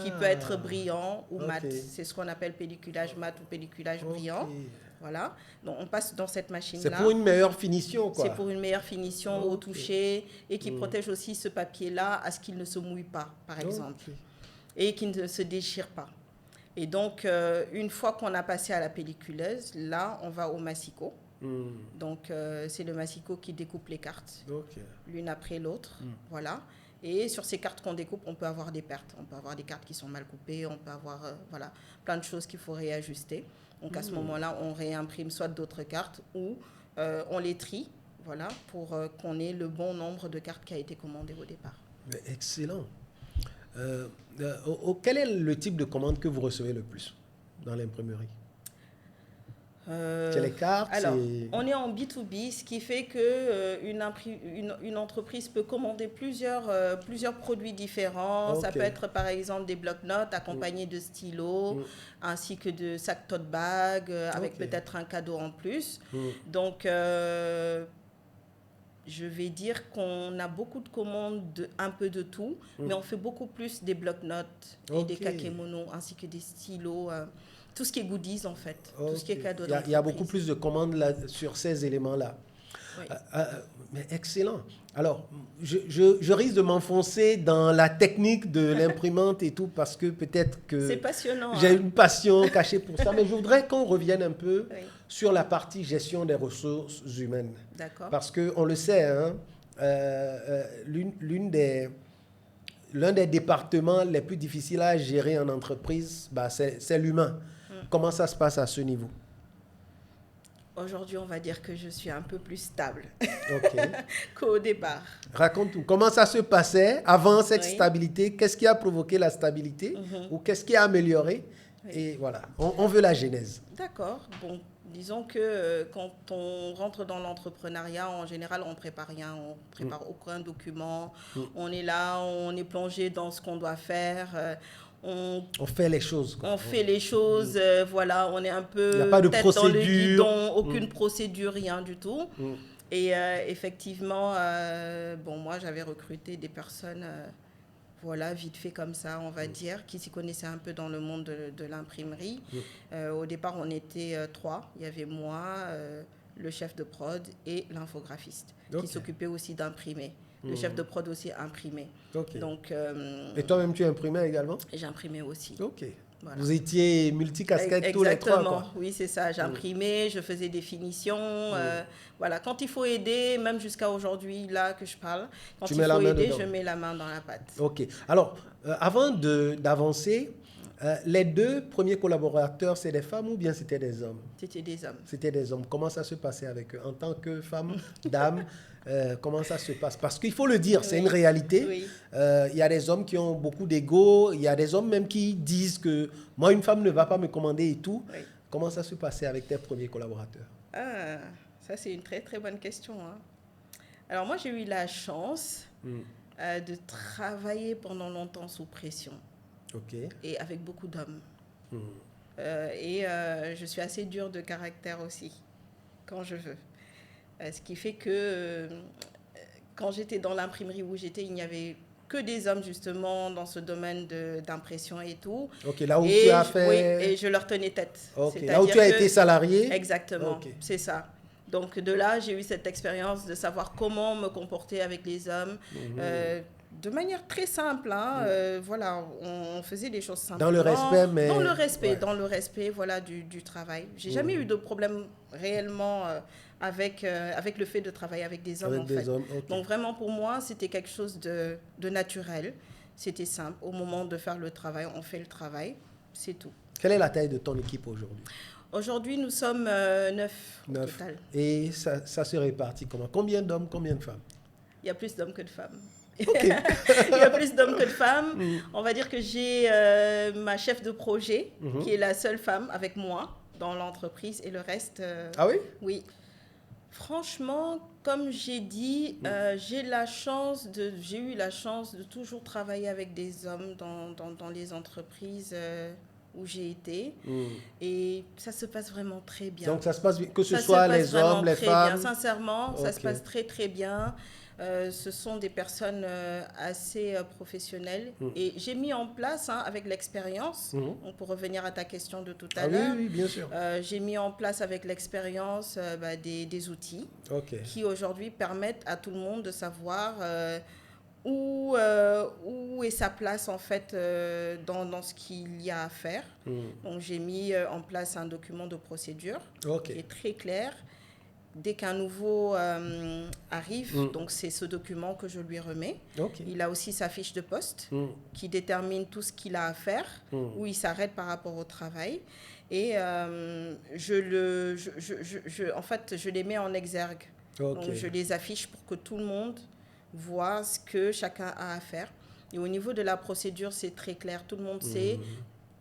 qui peut être brillant ou mat. C'est ce qu'on appelle pelliculage mat ou pelliculage brillant. Voilà. Donc, on passe dans cette machine-là. C'est pour une meilleure finition, quoi. C'est pour une meilleure finition au toucher et qui protège aussi ce papier-là à ce qu'il ne se mouille pas, par exemple, et qu'il ne se déchire pas. Et donc, une fois qu'on a passé à la pelliculeuse, là, on va au massicot. Donc, c'est le massicot qui découpe les cartes, l'une après l'autre. Voilà. Et sur ces cartes qu'on découpe, on peut avoir des pertes. On peut avoir des cartes qui sont mal coupées, on peut avoir voilà, plein de choses qu'il faut réajuster. Donc à ce moment-là, on réimprime soit d'autres cartes ou on les trie, voilà, pour qu'on ait le bon nombre de cartes qui a été commandé au départ. Mais excellent. Quel est le type de commande que vous recevez le plus dans l'imprimerie? C'est les cartes? Alors, on est en B2B, ce qui fait qu'une entreprise peut commander plusieurs produits différents. Okay. Ça peut être par exemple des blocs-notes accompagnés de stylos, ainsi que de sacs tote bag, avec peut-être un cadeau en plus. Donc, je vais dire qu'on a beaucoup de commandes un peu de tout, mais on fait beaucoup plus des blocs-notes et des kakémonos, ainsi que des stylos. Tout ce qui est goodies, en fait. Tout ce qui est cadeau d'entreprise. Il y a beaucoup plus de commandes là, sur ces éléments-là. Oui. Mais excellent. Alors, je risque de m'enfoncer dans la technique de l'imprimante et tout, parce que peut-être que... C'est passionnant. J'ai une passion cachée pour ça. Mais je voudrais qu'on revienne un peu sur la partie gestion des ressources humaines. D'accord. Parce qu'on le sait, hein, l'un des départements les plus difficiles à gérer en entreprise, c'est l'humain. Comment ça se passe à ce niveau? Aujourd'hui, on va dire que je suis un peu plus stable Okay. qu'au départ. Raconte-nous, comment ça se passait avant cette stabilité? Qu'est-ce qui a provoqué la stabilité? Ou qu'est-ce qui a amélioré? Et voilà, on veut la genèse. D'accord. Bon, disons que quand on rentre dans l'entrepreneuriat, en général, on ne prépare rien. On ne prépare aucun document. On est là, on est plongé dans ce qu'on doit faire. On fait les choses. On fait les choses, voilà, on est un peu il n'y a pas de tête procédure. Dans le guidon, aucune procédure, rien du tout. Et effectivement, bon, moi, j'avais recruté des personnes, voilà, vite fait comme ça, on va dire, qui s'y connaissaient un peu dans le monde de l'imprimerie. Au départ, on était 3. Il y avait moi, le chef de prod et l'infographiste, qui s'occupait aussi d'imprimer. Le chef de prod aussi imprimé. Donc, et toi-même, tu imprimais également? J'imprimais aussi. Ok. Voilà. Vous étiez multicasquette tous les trois, quoi. Oui, c'est ça. J'imprimais, je faisais des finitions. Voilà. Quand il faut aider, même jusqu'à aujourd'hui, là que je parle, quand il faut aider, je mets la main dans la pâte. Ok. Alors, avant d'avancer, les 2 premiers collaborateurs, c'est des femmes ou bien c'était des hommes? C'était des hommes. C'était des hommes. Comment ça se passait avec eux? En tant que femme, dame, comment ça se passe? Parce qu'il faut le dire, c'est une réalité. Oui. Il y a des hommes qui ont beaucoup d'ego. Il y a des hommes même qui disent que moi, une femme ne va pas me commander et tout. Oui. Comment ça se passait avec tes premiers collaborateurs? Ah, ça, c'est une très, très bonne question. Hein. Alors, moi, j'ai eu la chance de travailler pendant longtemps sous pression. Et avec beaucoup d'hommes. Je suis assez dure de caractère aussi, quand je veux. Ce qui fait que quand j'étais dans l'imprimerie où j'étais, il n'y avait que des hommes justement dans ce domaine d'impression et tout. Là où tu as fait... Oui, et je leur tenais tête. Là où tu as été salarié? Exactement, c'est ça. Donc de là, j'ai eu cette expérience de savoir comment me comporter avec les hommes. De manière très simple, hein, voilà, on faisait des choses simplement. Dans le respect, mais... Dans le respect, voilà, du travail. J'ai jamais eu de problème réellement avec le fait de travailler avec des hommes, Donc vraiment, pour moi, c'était quelque chose de naturel. C'était simple. Au moment de faire le travail, on fait le travail. C'est tout. Quelle est la taille de ton équipe aujourd'hui? Aujourd'hui, nous sommes 9 au total. Et ça se répartit comment? Combien d'hommes, combien de femmes? Il y a plus d'hommes que de femmes. Il y a plus d'hommes que de femmes. On va dire que j'ai ma chef de projet, qui est la seule femme avec moi dans l'entreprise, et le reste... Ah oui? Oui. Franchement, comme j'ai dit, j'ai eu la chance de toujours travailler avec des hommes dans les entreprises où j'ai été. Et ça se passe vraiment très bien. Donc ça se passe bien, que ce soit les hommes, les femmes? Bien. Sincèrement, ça se passe très très bien. Ce sont des personnes assez professionnelles. Et j'ai mis en place, avec l'expérience, pour revenir à ta question de tout à l'heure, oui, bien sûr. j'ai mis en place avec l'expérience des outils qui aujourd'hui permettent à tout le monde de savoir où est sa place en fait dans ce qu'il y a à faire. Donc j'ai mis en place un document de procédure qui est très clair. dès qu'un nouveau arrive, donc c'est ce document que je lui remets. Okay. Il a aussi sa fiche de poste qui détermine tout ce qu'il a à faire, où il s'arrête par rapport au travail. Et en fait, je les mets en exergue. Okay. Donc, je les affiche pour que tout le monde voit ce que chacun a à faire. Et au niveau de la procédure, c'est très clair. Tout le monde sait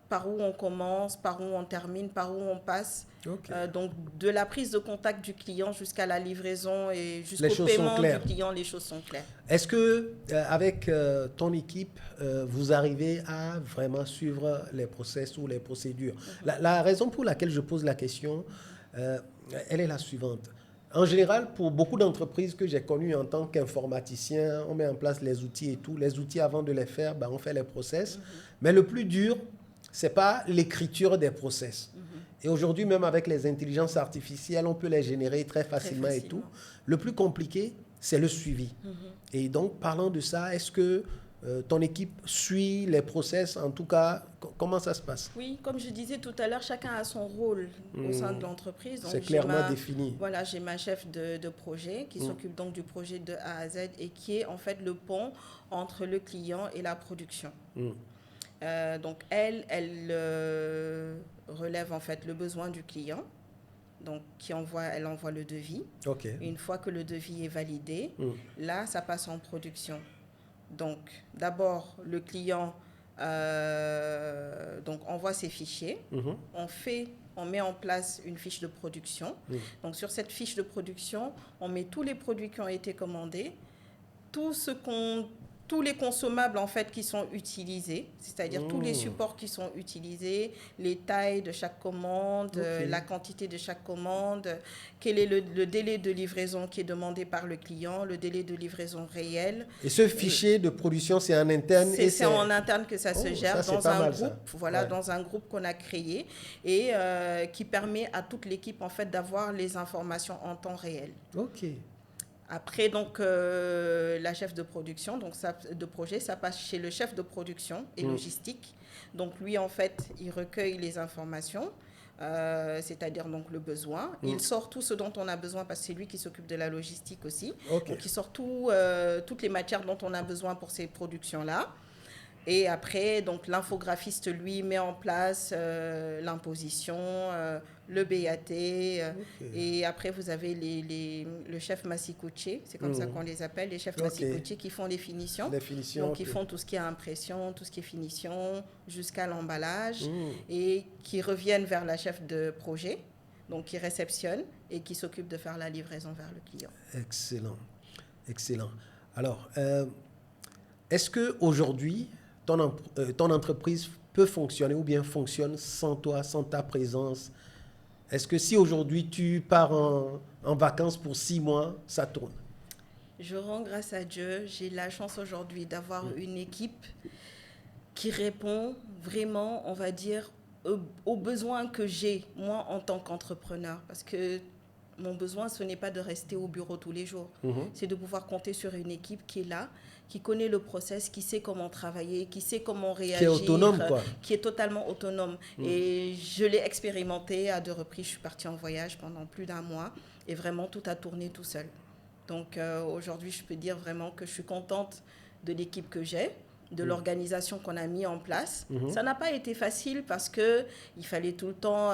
par où on commence, par où on termine, par où on passe. Okay. Donc, de la prise de contact du client jusqu'à la livraison et jusqu'au paiement du client, les choses sont claires. Est-ce que avec ton équipe, vous arrivez à vraiment suivre les process ou les procédures? La raison pour laquelle je pose la question, elle est la suivante. En général, pour beaucoup d'entreprises que j'ai connues en tant qu'informaticien, on met en place les outils et tout. Les outils, avant de les faire, on fait les process. Mais le plus dur, ce n'est pas l'écriture des process. Et aujourd'hui, même avec les intelligences artificielles, on peut les générer très facilement et tout. Le plus compliqué, c'est le suivi. Et donc, parlant de ça, est-ce que ton équipe suit les process? En tout cas, comment ça se passe? Oui, comme je disais tout à l'heure, chacun a son rôle au sein de l'entreprise. C'est clairement défini. Voilà, j'ai ma chef de projet qui s'occupe donc du projet de A à Z et qui est en fait le pont entre le client et la production. Donc, elle relève en fait le besoin du client. Donc, elle envoie le devis. Okay. Une fois que le devis est validé, là, ça passe en production. Donc, d'abord, le client donc, envoie ses fichiers. On met en place une fiche de production. Donc, sur cette fiche de production, on met tous les produits qui ont été commandés, tous les consommables en fait qui sont utilisés, c'est-à-dire tous les supports qui sont utilisés, les tailles de chaque commande, la quantité de chaque commande, quel est le délai de livraison qui est demandé par le client, le délai de livraison réel. Et ce fichier de production, c'est en interne? C'est en interne que ça se gère dans un groupe, dans un groupe qu'on a créé et qui permet à toute l'équipe en fait d'avoir les informations en temps réel. Ok. Après, donc, la chef de production, donc de projet, ça passe chez le chef de production et logistique. Donc, lui, en fait, il recueille les informations, c'est-à-dire donc le besoin. Il sort tout ce dont on a besoin parce que c'est lui qui s'occupe de la logistique aussi. Okay. Donc, il sort toutes les matières dont on a besoin pour ces productions-là. Et après, donc, l'infographiste, lui, met en place l'imposition, le BAT. Et après, vous avez le chef massicouché, c'est comme ça qu'on les appelle, les chefs massicouché qui font les finitions. Donc, ils font tout ce qui est impression, tout ce qui est finition, jusqu'à l'emballage. Et qui reviennent vers la chef de projet, donc qui réceptionne et qui s'occupe de faire la livraison vers le client. Excellent. Excellent. Alors, est-ce qu'aujourd'hui, ton entreprise peut fonctionner ou bien fonctionne sans toi, sans ta présence? Est-ce que si aujourd'hui tu pars en vacances pour 6 mois, ça tourne? Je rends grâce à Dieu. J'ai la chance aujourd'hui d'avoir une équipe qui répond vraiment, on va dire, aux besoins que j'ai, moi, en tant qu'entrepreneur. Parce que mon besoin, ce n'est pas de rester au bureau tous les jours. C'est de pouvoir compter sur une équipe qui est là, qui connaît le process, qui sait comment travailler, qui sait comment réagir. Qui est autonome, quoi. Qui est totalement autonome. Et je l'ai expérimenté à 2 reprises. Je suis partie en voyage pendant plus d'1 mois et vraiment tout a tourné tout seul. Donc aujourd'hui, je peux dire vraiment que je suis contente de l'équipe que j'ai, de l'organisation qu'on a mis en place. Ça n'a pas été facile parce qu'il fallait tout le temps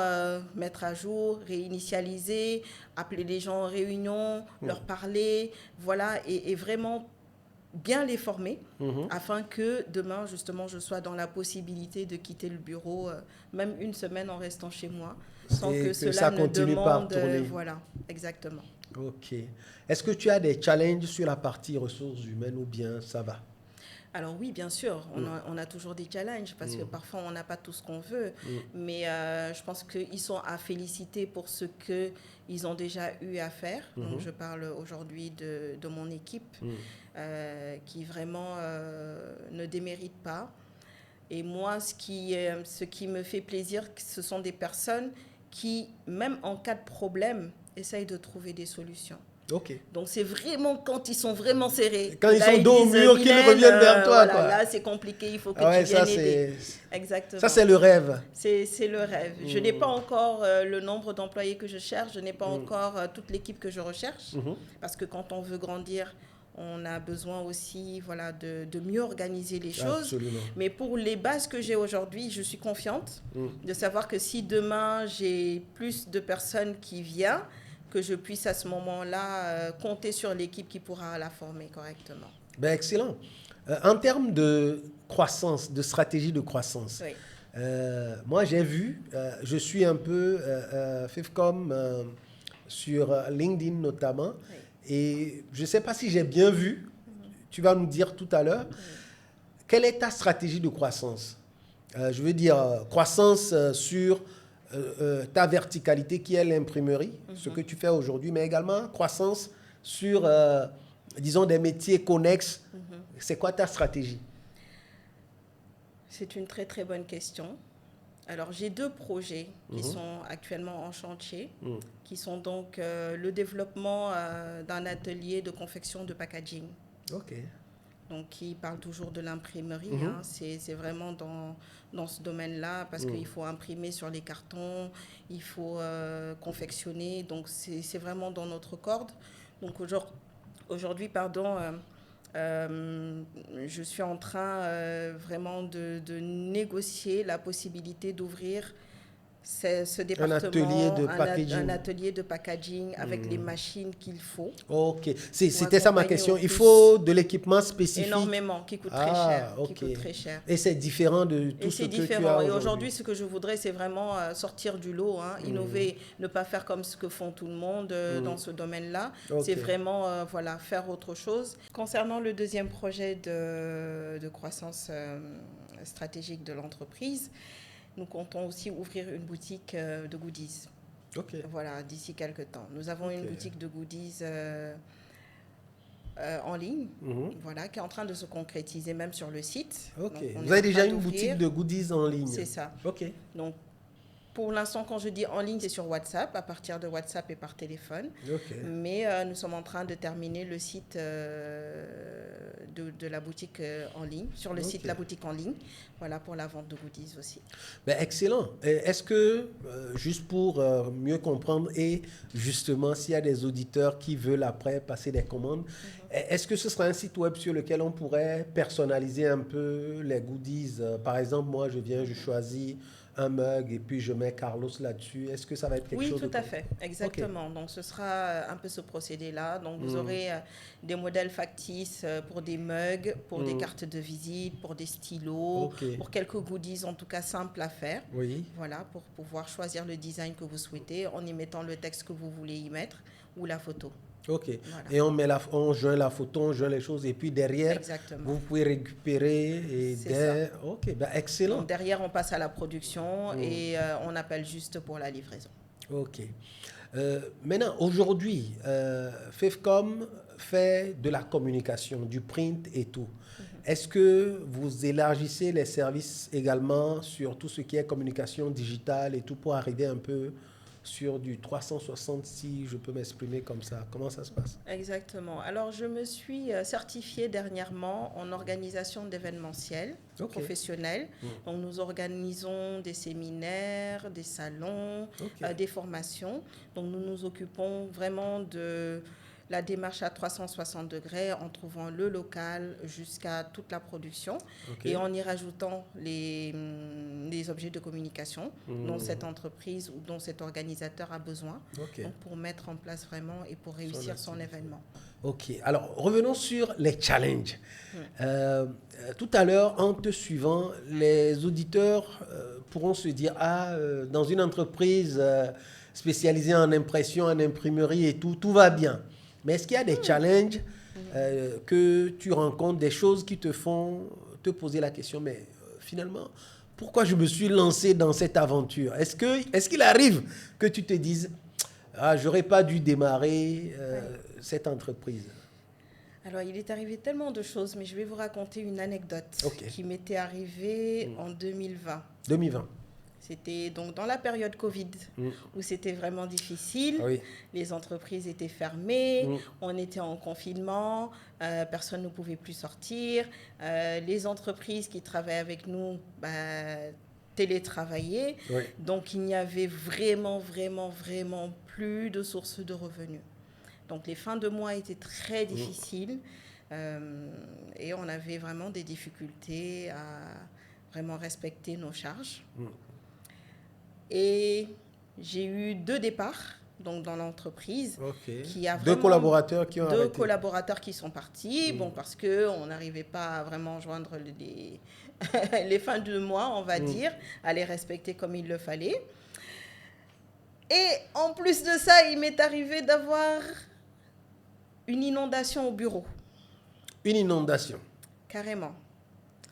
mettre à jour, réinitialiser, appeler les gens en réunion, leur parler, voilà, et vraiment bien les former afin que demain, justement, je sois dans la possibilité de quitter le bureau, même 1 semaine en restant chez moi, sans que cela ne demande... voilà, exactement. Ok. Est-ce que tu as des challenges sur la partie ressources humaines ou bien ça va? Alors oui, bien sûr, on a toujours des challenges parce que parfois on n'a pas tout ce qu'on veut, mais je pense qu'ils sont à féliciter pour ce qu'ils ont déjà eu à faire. Donc je parle aujourd'hui de mon équipe qui vraiment ne démérite pas. Et moi, ce qui me fait plaisir, ce sont des personnes qui, même en cas de problème, essayent de trouver des solutions. Ok. Donc, c'est vraiment quand ils sont vraiment serrés. Quand ils là, sont dos au disent, mur, qu'ils reviennent vers toi. Voilà, Quoi. là, c'est compliqué, il faut que Ah ouais, tu viennes aider. c'est... Exactement. Ça, c'est le rêve. C'est le rêve. Je n'ai pas encore le nombre d'employés que je cherche, je n'ai pas encore toute l'équipe que je recherche. Parce que quand on veut grandir, on a besoin aussi voilà, de mieux organiser les choses. Absolument. Mais pour les bases que j'ai aujourd'hui, je suis confiante de savoir que si demain j'ai plus de personnes qui viennent, que je puisse à ce moment-là compter sur l'équipe qui pourra la former correctement. Ben, excellent. En termes de croissance, de stratégie de croissance, Oui. moi j'ai vu, je suis un peu FEFCOM sur LinkedIn notamment, Oui. et je ne sais pas si j'ai bien vu, tu vas nous dire tout à l'heure, quelle est ta stratégie de croissance? Je veux dire, croissance sur ta verticalité qui est l'imprimerie, ce que tu fais aujourd'hui, mais également croissance sur, disons, des métiers connexes. C'est quoi ta stratégie? C'est une très très bonne question. Alors j'ai 2 projets qui sont actuellement en chantier, qui sont donc le développement d'un atelier de confection de packaging. Ok. Donc qui parle toujours de l'imprimerie, hein. C'est vraiment dans ce domaine-là parce qu'il faut imprimer sur les cartons, il faut confectionner, donc c'est vraiment dans notre corde. Donc aujourd'hui, je suis en train vraiment de négocier la possibilité d'ouvrir ce département, un atelier de packaging avec les machines qu'il faut. Ok, c'était ça ma question. Il plus. faut de l'équipement spécifique. Énormément, qui coûte très cher. Ok. Qui coûte très cher. Et c'est différent de tout ce que tu as aujourd'hui. Et aujourd'hui, ce que je voudrais, c'est vraiment sortir du lot, hein, innover, ne pas faire comme ce que font tout le monde dans ce domaine-là. Ok. C'est vraiment voilà, faire autre chose. Concernant le deuxième projet de croissance stratégique de l'entreprise, nous comptons aussi ouvrir une boutique de goodies. Ok. Voilà, d'ici quelques temps. Nous avons une boutique de goodies en ligne, voilà, qui est en train de se concrétiser même sur le site. Ok. Donc, vous avez déjà une boutique de goodies en ligne? C'est ça. Ok. Donc, pour l'instant, quand je dis en ligne, c'est sur WhatsApp, à partir de WhatsApp et par téléphone. Okay. Mais nous sommes en train de terminer le site de la boutique en ligne, sur le site de la boutique en ligne, voilà, pour la vente de goodies aussi. Ben, excellent. Est-ce que, juste pour mieux comprendre, et justement, s'il y a des auditeurs qui veulent après passer des commandes, est-ce que ce sera un site web sur lequel on pourrait personnaliser un peu les goodies? Par exemple, moi, je viens, je choisis un mug et puis je mets Carlos là-dessus. Est-ce que ça va être quelque chose? Oui, tout à fait, exactement. Okay. Donc ce sera un peu ce procédé-là. Donc vous aurez des modèles factices pour des mugs, pour des cartes de visite, pour des stylos, pour quelques goodies en tout cas simples à faire. Oui. Voilà, pour pouvoir choisir le design que vous souhaitez en y mettant le texte que vous voulez y mettre ou la photo. Ok. Voilà. Et on joint la photo, on joint les choses et puis derrière, exactement, vous pouvez récupérer. Et ça. Ok, ben excellent. Donc derrière, on passe à la production et on appelle juste pour la livraison. Ok. Maintenant, aujourd'hui, FEFCOM fait de la communication, du print et tout. Est-ce que vous élargissez les services également sur tout ce qui est communication digitale et tout pour arriver un peu sur du 360, si je peux m'exprimer comme ça? Comment ça se passe? Exactement. Alors, je me suis certifiée dernièrement en organisation d'événementiels professionnels. Donc, nous organisons des séminaires, des salons, des formations. Donc, nous nous occupons vraiment de la démarche à 360 degrés en trouvant le local jusqu'à toute la production et en y rajoutant les objets de communication dont cette entreprise ou dont cet organisateur a besoin donc pour mettre en place vraiment et pour réussir son événement. Ok, alors revenons sur les challenges. Tout à l'heure, en te suivant, les auditeurs pourront se dire, dans une entreprise spécialisée en impression, en imprimerie et tout va bien. Mais est-ce qu'il y a des challenges que tu rencontres, des choses qui te font te poser la question, mais finalement, pourquoi je me suis lancé dans cette aventure? Est-ce qu'il arrive que tu te dises, j'aurais pas dû démarrer cette entreprise? Alors, il est arrivé tellement de choses, mais je vais vous raconter une anecdote qui m'était arrivée en 2020. 2020. C'était donc dans la période Covid où c'était vraiment difficile. Oui. Les entreprises étaient fermées, on était en confinement, personne ne pouvait plus sortir. Les entreprises qui travaillaient avec nous télétravaillaient. Oui. Donc il n'y avait vraiment plus de sources de revenus. Donc les fins de mois étaient très difficiles et on avait vraiment des difficultés à vraiment respecter nos charges. Et j'ai eu 2 départs donc dans l'entreprise. Qui a deux collaborateurs qui ont arrêté. 2 collaborateurs qui sont partis, parce qu'on n'arrivait pas à vraiment joindre les fins de mois, on va dire, à les respecter comme il le fallait. Et en plus de ça, il m'est arrivé d'avoir une inondation au bureau. Une inondation? Carrément.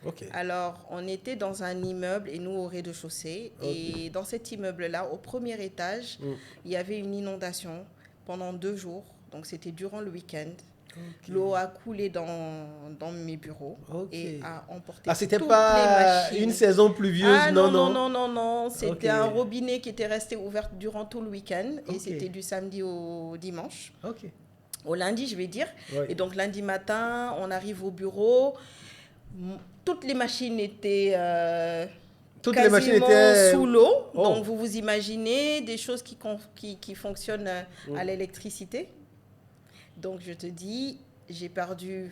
Okay. Alors, on était dans un immeuble et nous au rez-de-chaussée. Et dans cet immeuble-là, au premier étage, il y avait une inondation pendant 2 jours. Donc, c'était durant le week-end. L'eau a coulé dans mes bureaux et a emporté c'était toutes pas les machines. Une saison pluvieuse? Non. C'était un robinet qui était resté ouvert durant tout le week-end. Et c'était du samedi au dimanche. Au lundi, je vais dire. Et donc, lundi matin, on arrive au bureau. Toutes les machines étaient quasiment sous l'eau. Donc, vous imaginez des choses qui fonctionnent à l'électricité. Donc, je te dis, j'ai perdu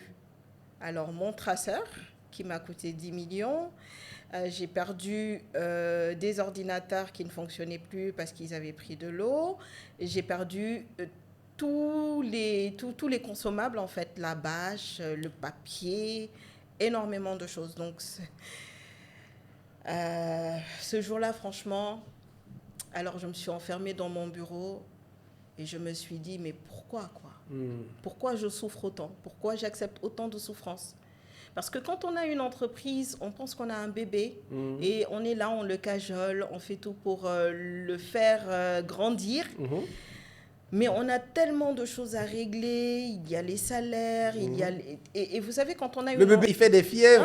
alors mon traceur qui m'a coûté 10 millions. J'ai perdu des ordinateurs qui ne fonctionnaient plus parce qu'ils avaient pris de l'eau. J'ai perdu tous les consommables, en fait, la bâche, le papier, énormément de choses. Donc, ce jour-là, franchement, alors je me suis enfermée dans mon bureau et je me suis dit, mais pourquoi, quoi? Pourquoi je souffre autant? Pourquoi j'accepte autant de souffrance? Parce que quand on a une entreprise, on pense qu'on a un bébé et on est là, on le cajole, on fait tout pour le faire grandir. Mais on a tellement de choses à régler, il y a les salaires, il y a et vous savez, quand on a le bébé, il fait des fièvres.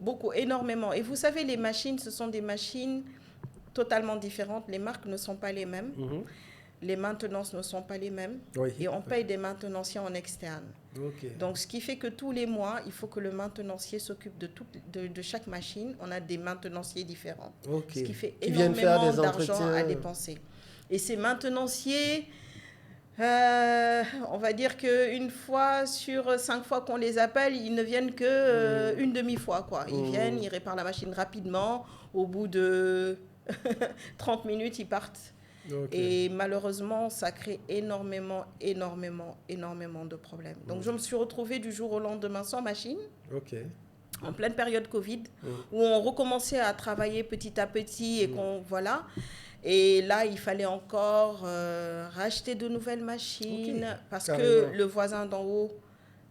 Beaucoup, énormément. Et vous savez, les machines, ce sont des machines totalement différentes. Les marques ne sont pas les mêmes. Les maintenances ne sont pas les mêmes. Et on paye des maintenanciers en externe. Donc, ce qui fait que tous les mois, il faut que le maintenancier s'occupe de chaque machine. On a des maintenanciers différents. Ce qui fait énormément d'argent à dépenser. Et ces maintenanciers, on va dire qu'une fois sur 5 fois qu'on les appelle, ils ne viennent qu'une demi-fois, quoi. Ils viennent, ils réparent la machine rapidement. Au bout de 30 minutes, ils partent. Et malheureusement, ça crée énormément de problèmes. Donc, je me suis retrouvée du jour au lendemain sans machine. En pleine période Covid, où on recommençait à travailler petit à petit et voilà. Et là, il fallait encore racheter de nouvelles machines parce que le voisin d'en haut,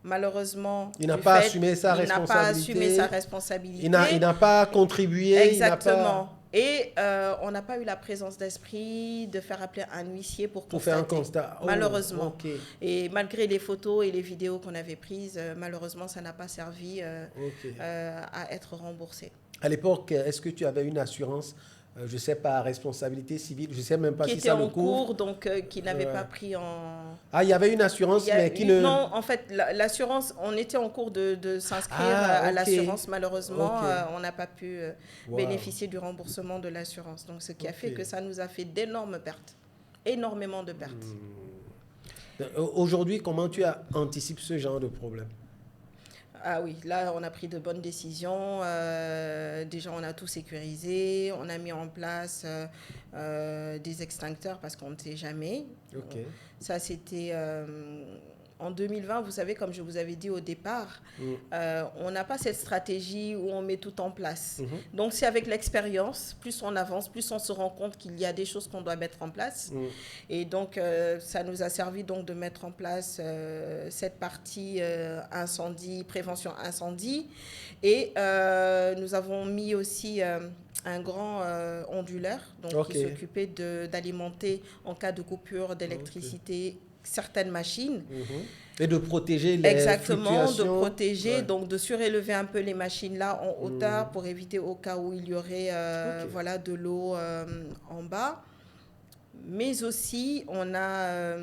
malheureusement, il n'a pas assumé sa responsabilité. Il n'a pas contribué. Exactement. Et on n'a pas eu la présence d'esprit de faire appeler un huissier pour faire un constat. Malheureusement. Et malgré les photos et les vidéos qu'on avait prises, malheureusement, ça n'a pas servi à être remboursé. À l'époque, est-ce que tu avais une assurance, je ne sais pas, responsabilité civile, je ne sais même pas si ça le couvre. Qui était en cours, donc qui n'avait pas pris en... Ah, il y avait une assurance, mais qui ne... Non, en fait, l'assurance, on était en cours de s'inscrire à l'assurance. Malheureusement, on n'a pas pu bénéficier du remboursement de l'assurance. Donc, ce qui a fait que ça nous a fait d'énormes pertes. Énormément de pertes. Aujourd'hui, comment tu anticipes ce genre de problème? Ah oui, là, on a pris de bonnes décisions. Déjà, on a tout sécurisé. On a mis en place des extincteurs parce qu'on ne sait jamais. Ça, c'était en 2020. Vous savez, comme je vous avais dit au départ, on n'a pas cette stratégie où on met tout en place. Donc, c'est avec l'expérience. Plus on avance, plus on se rend compte qu'il y a des choses qu'on doit mettre en place. Et donc, ça nous a servi donc de mettre en place cette partie incendie, prévention incendie. Et nous avons mis aussi un grand onduleur donc, qui s'occupait d'alimenter en cas de coupure d'électricité certaines machines. Et de protéger les Exactement, fluctuations. de protéger, donc de surélever un peu les machines là en hauteur pour éviter au cas où il y aurait voilà, de l'eau en bas. Mais aussi, on a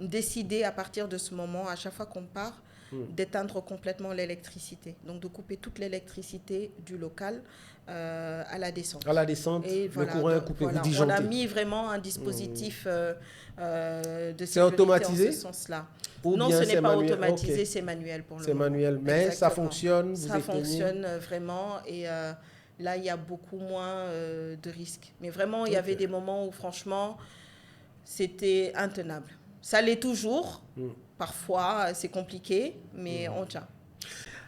décidé à partir de ce moment, à chaque fois qu'on part, d'éteindre complètement l'électricité. Donc de couper toute l'électricité du local à la descente. À la descente, Et le courant est coupé, vous disjonctez. On a mis vraiment un dispositif de C'est sécurité automatisé en ce sens-là. Ou Non, bien ce n'est pas manuel? automatisé, Ok. c'est manuel pour le C'est moment. manuel, mais ça Exactement. fonctionne, Ça fonctionne vraiment et là, il y a beaucoup moins de risques. Mais vraiment, il y avait des moments où franchement, c'était intenable. Ça l'est toujours. Parfois, c'est compliqué, mais on tient.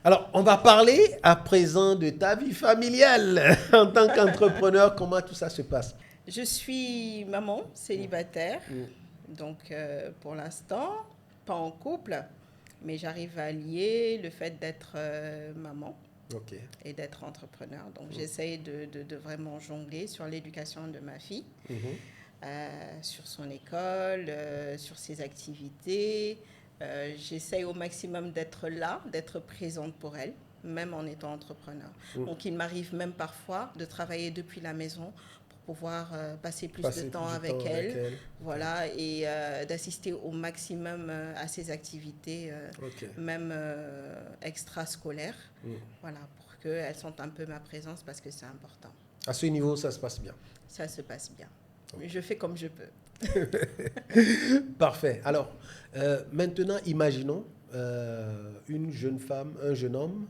Alors, on va parler à présent de ta vie familiale en tant qu'entrepreneur. Comment tout ça se passe? Je suis maman, célibataire. Donc, pour l'instant, pas en couple, mais j'arrive à lier le fait d'être maman et d'être entrepreneur. Donc, j'essaye de vraiment jongler sur l'éducation de ma fille, sur son école, sur ses activités. J'essaye au maximum d'être là, d'être présente pour elle, même en étant entrepreneur. Donc, il m'arrive même parfois de travailler depuis la maison pour pouvoir passer plus de temps avec elle. Voilà, et d'assister au maximum à ses activités, même extrascolaires, voilà, pour qu'elle sente un peu ma présence parce que c'est important. À ce niveau, ça se passe bien? Ça se passe bien. Je fais comme je peux. Parfait. Alors, maintenant, imaginons une jeune femme, un jeune homme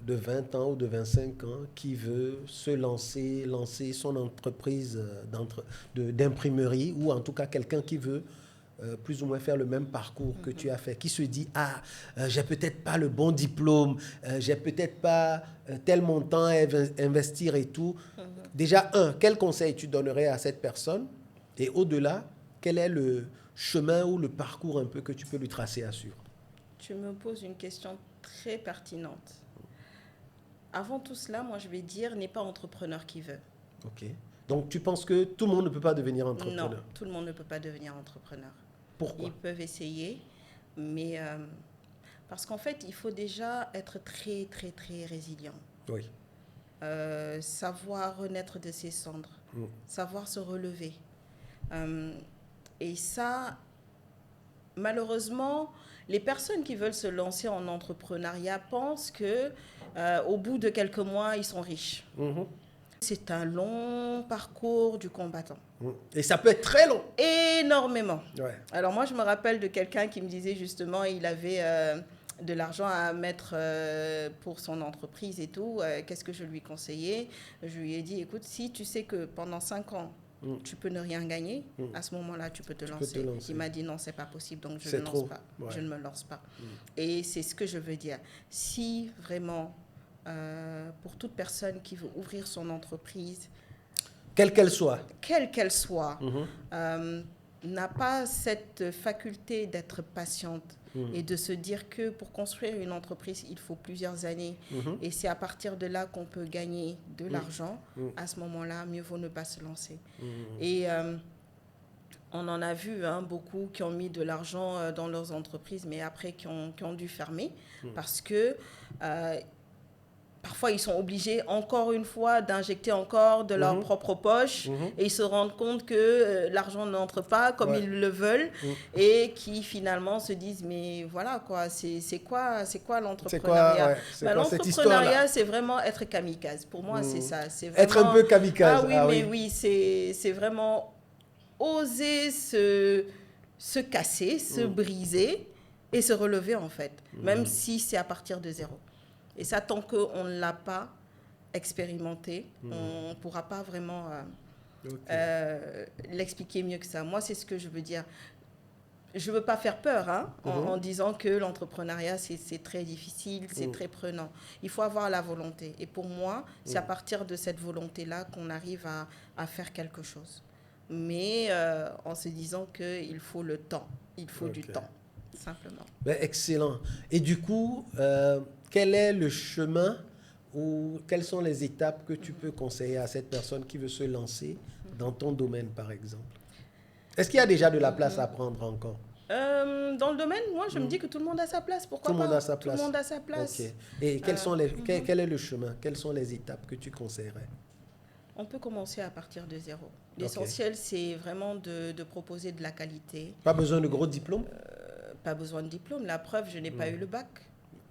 de 20 ans ou de 25 ans qui veut se lancer son entreprise d'imprimerie, ou en tout cas quelqu'un qui veut plus ou moins faire le même parcours que tu as fait, qui se dit « Ah, j'ai peut-être pas le bon diplôme, j'ai peut-être pas tel montant à investir et tout. » Déjà, quel conseil tu donnerais à cette personne? Et au-delà, quel est le chemin ou le parcours un peu que tu peux lui tracer à suivre? Tu me poses une question très pertinente. Avant tout cela, moi je vais dire, n'est pas entrepreneur qui veut. Ok. Donc tu penses que tout le monde ne peut pas devenir entrepreneur? Non, tout le monde ne peut pas devenir entrepreneur. Pourquoi? Ils peuvent essayer, mais parce qu'en fait, il faut déjà être très, très, très résilient. Oui. Savoir renaître de ses cendres, savoir se relever. Et ça, malheureusement, les personnes qui veulent se lancer en entrepreneuriat pensent que au bout de quelques mois, ils sont riches. C'est un long parcours du combattant. Et ça peut être très long. Énormément. Ouais. Alors moi, je me rappelle de quelqu'un qui me disait justement, il avait de l'argent à mettre pour son entreprise et tout. Qu'est-ce que je lui conseillais? Je lui ai dit, écoute, si tu sais que pendant 5 ans, tu peux ne rien gagner, à ce moment-là, tu peux te lancer. Il m'a dit non, c'est pas possible, donc je ne lance pas. Ouais. Je ne me lance pas. Et c'est ce que je veux dire. Si vraiment, pour toute personne qui veut ouvrir son entreprise, quelle qu'elle soit, n'a pas cette faculté d'être patiente et de se dire que pour construire une entreprise, il faut plusieurs années. Et c'est à partir de là qu'on peut gagner de l'argent. À ce moment-là, mieux vaut ne pas se lancer. Et on en a vu beaucoup qui ont mis de l'argent dans leurs entreprises, mais après qui ont dû fermer parce que parfois, ils sont obligés, encore une fois, d'injecter encore de leur propre poche et ils se rendent compte que l'argent n'entre pas comme ils le veulent et qui finalement se disent, mais voilà, quoi, c'est quoi l'entrepreneuriat? L'entrepreneuriat, c'est vraiment être kamikaze. Pour moi, c'est ça. C'est vraiment... Être un peu kamikaze. Ah oui, mais oui, c'est vraiment oser se casser, se briser et se relever, en fait, même si c'est à partir de zéro. Et ça, tant qu'on ne l'a pas expérimenté, on ne pourra pas vraiment l'expliquer mieux que ça. Moi, c'est ce que je veux dire. Je ne veux pas faire peur en disant que l'entrepreneuriat, c'est très difficile, c'est très prenant. Il faut avoir la volonté. Et pour moi, c'est à partir de cette volonté-là qu'on arrive à faire quelque chose. Mais en se disant qu'il faut le temps. Il faut du temps, simplement. Ben, excellent. Et du coup... quel est le chemin ou quelles sont les étapes que tu peux conseiller à cette personne qui veut se lancer dans ton domaine, par exemple? Est-ce qu'il y a déjà de la place à prendre encore? Dans le domaine, moi, je me dis que tout le monde a sa place. Pourquoi Tout pas? le monde a sa Tout le place. monde a sa place. Ok. Et quel est le chemin? Quelles sont les étapes que tu conseillerais? On peut commencer à partir de zéro. Ok. L'essentiel, c'est vraiment de proposer de la qualité. Pas besoin de gros diplômes? Pas besoin de diplôme. La preuve, je n'ai pas eu le bac.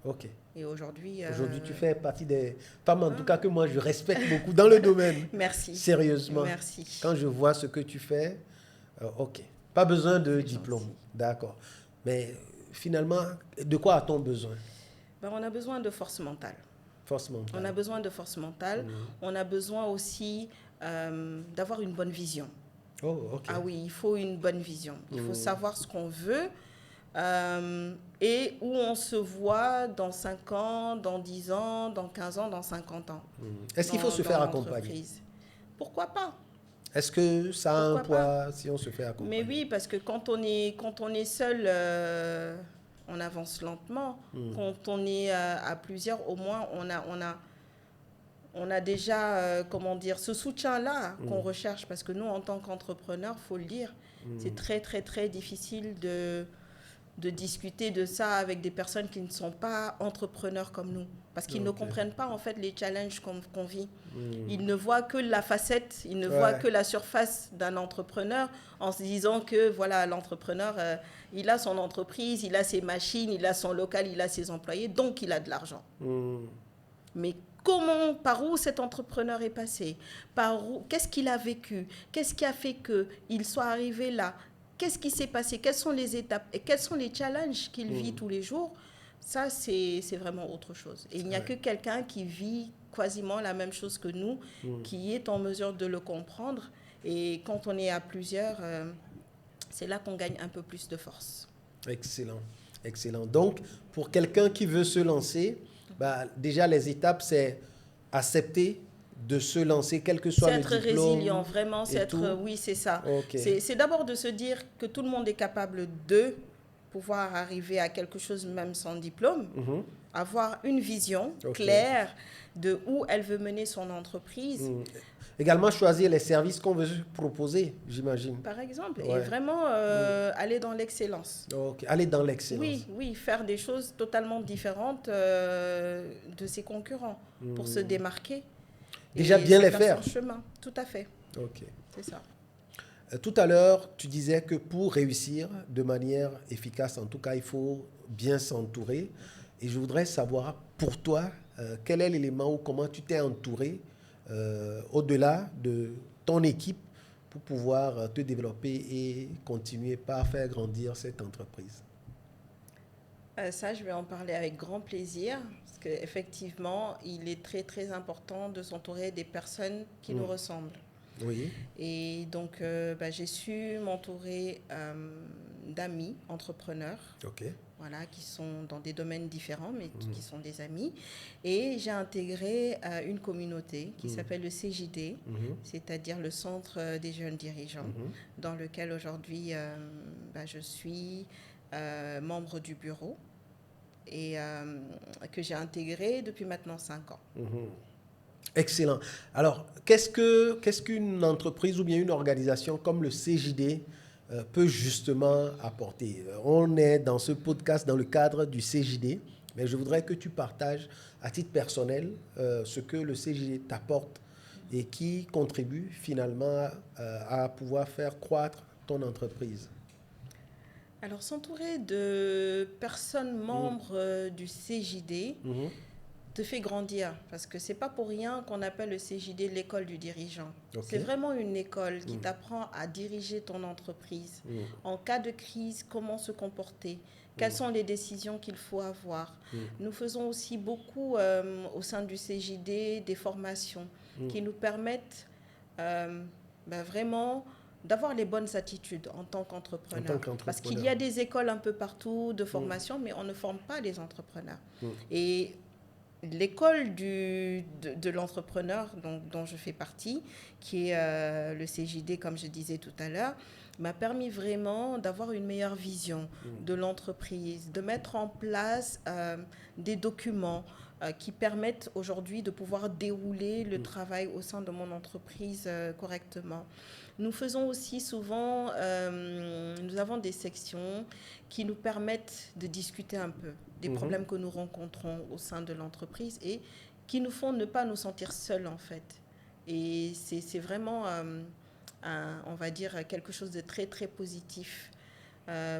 Ok. Et aujourd'hui... Aujourd'hui, tu fais partie des femmes, en tout cas, que moi, je respecte beaucoup dans le domaine. Merci. Sérieusement. Merci. Quand je vois ce que tu fais, ok. Pas besoin de C'est diplôme. gentil. D'accord. Mais finalement, de quoi a-t-on besoin? Ben, on a besoin de force mentale. Force mentale. On a besoin de force mentale. On a besoin aussi d'avoir une bonne vision. Oh, ok. Ah oui, il faut une bonne vision. Il faut savoir ce qu'on veut et où on se voit dans 5 ans, dans 10 ans, dans 15 ans, dans 50 ans. Est-ce qu'il faut se dans faire accompagner? l'entreprise. Pourquoi pas? Est-ce que ça a un Pourquoi poids si on se fait accompagner? Mais oui, parce que quand on est seul, on avance lentement. Quand on est à plusieurs, au moins, on a déjà, comment dire, ce soutien-là qu'on recherche. Parce que nous, en tant qu'entrepreneurs, il faut le dire, c'est très, très, très difficile de discuter de ça avec des personnes qui ne sont pas entrepreneurs comme nous. Parce qu'ils ne comprennent pas, en fait, les challenges qu'on vit. Ils ne voient que la facette, ils ne voient que la surface d'un entrepreneur en se disant que, voilà, l'entrepreneur, il a son entreprise, il a ses machines, il a son local, il a ses employés, donc il a de l'argent. Mais comment, par où cet entrepreneur est passé? Qu'est-ce qu'il a vécu? Qu'est-ce qui a fait qu'il soit arrivé là? Qu'est-ce qui s'est passé? Quelles sont les étapes? Et quels sont les challenges qu'il vit tous les jours? Ça, c'est vraiment autre chose. Et il n'y a que quelqu'un qui vit quasiment la même chose que nous, qui est en mesure de le comprendre. Et quand on est à plusieurs, c'est là qu'on gagne un peu plus de force. Excellent, excellent. Donc, pour quelqu'un qui veut se lancer, bah, déjà les étapes, c'est accepter de se lancer, quel que soit le diplôme. C'est être résilient, vraiment, c'est tout. être... Oui, c'est ça. Okay. C'est d'abord de se dire que tout le monde est capable de pouvoir arriver à quelque chose même sans diplôme, avoir une vision claire de où elle veut mener son entreprise. Également choisir les services qu'on veut proposer, j'imagine. Par exemple, et vraiment aller dans l'excellence. Okay. Aller dans l'excellence. Oui, oui, faire des choses totalement différentes de ses concurrents pour se démarquer. Déjà bien les faire. Son chemin, tout à fait. Ok. C'est ça. Tout à l'heure, tu disais que pour réussir de manière efficace, en tout cas, il faut bien s'entourer. Et je voudrais savoir, pour toi, quel est l'élément ou comment tu t'es entouré au-delà de ton équipe pour pouvoir te développer et continuer par faire grandir cette entreprise? Ça, je vais en parler avec grand plaisir, parce qu'effectivement, il est très, très important de s'entourer des personnes qui nous ressemblent. Oui. Et donc, j'ai su m'entourer d'amis entrepreneurs, voilà, qui sont dans des domaines différents, mais qui sont des amis. Et j'ai intégré une communauté qui s'appelle le CJD, c'est-à-dire le Centre des jeunes dirigeants, dans lequel aujourd'hui je suis membre du bureau et que j'ai intégré depuis maintenant 5 ans. Excellent. Alors, qu'est-ce qu'une entreprise ou bien une organisation comme le CJD peut justement apporter? On est dans ce podcast dans le cadre du CJD, mais je voudrais que tu partages à titre personnel ce que le CJD t'apporte et qui contribue finalement à pouvoir faire croître ton entreprise. Alors, s'entourer de personnes membres du CJD te fait grandir, parce que c'est pas pour rien qu'on appelle le CJD l'école du dirigeant. C'est vraiment une école qui t'apprend à diriger ton entreprise. En cas de crise, comment se comporter, quelles sont les décisions qu'il faut avoir. Nous faisons aussi beaucoup au sein du CJD des formations qui nous permettent vraiment d'avoir les bonnes attitudes en tant qu'entrepreneur. Parce qu'il y a des écoles un peu partout de formation, mais on ne forme pas les entrepreneurs. Et l'école de l'entrepreneur dont je fais partie, qui est le CJD, comme je disais tout à l'heure, m'a permis vraiment d'avoir une meilleure vision de l'entreprise, de mettre en place des documents qui permettent aujourd'hui de pouvoir dérouler le travail au sein de mon entreprise correctement. Nous faisons aussi souvent, nous nous avons des sections qui nous permettent de discuter un peu des problèmes que nous rencontrons au sein de l'entreprise et qui nous font ne pas nous sentir seuls, en fait. Et c'est vraiment, on va dire, quelque chose de très, très positif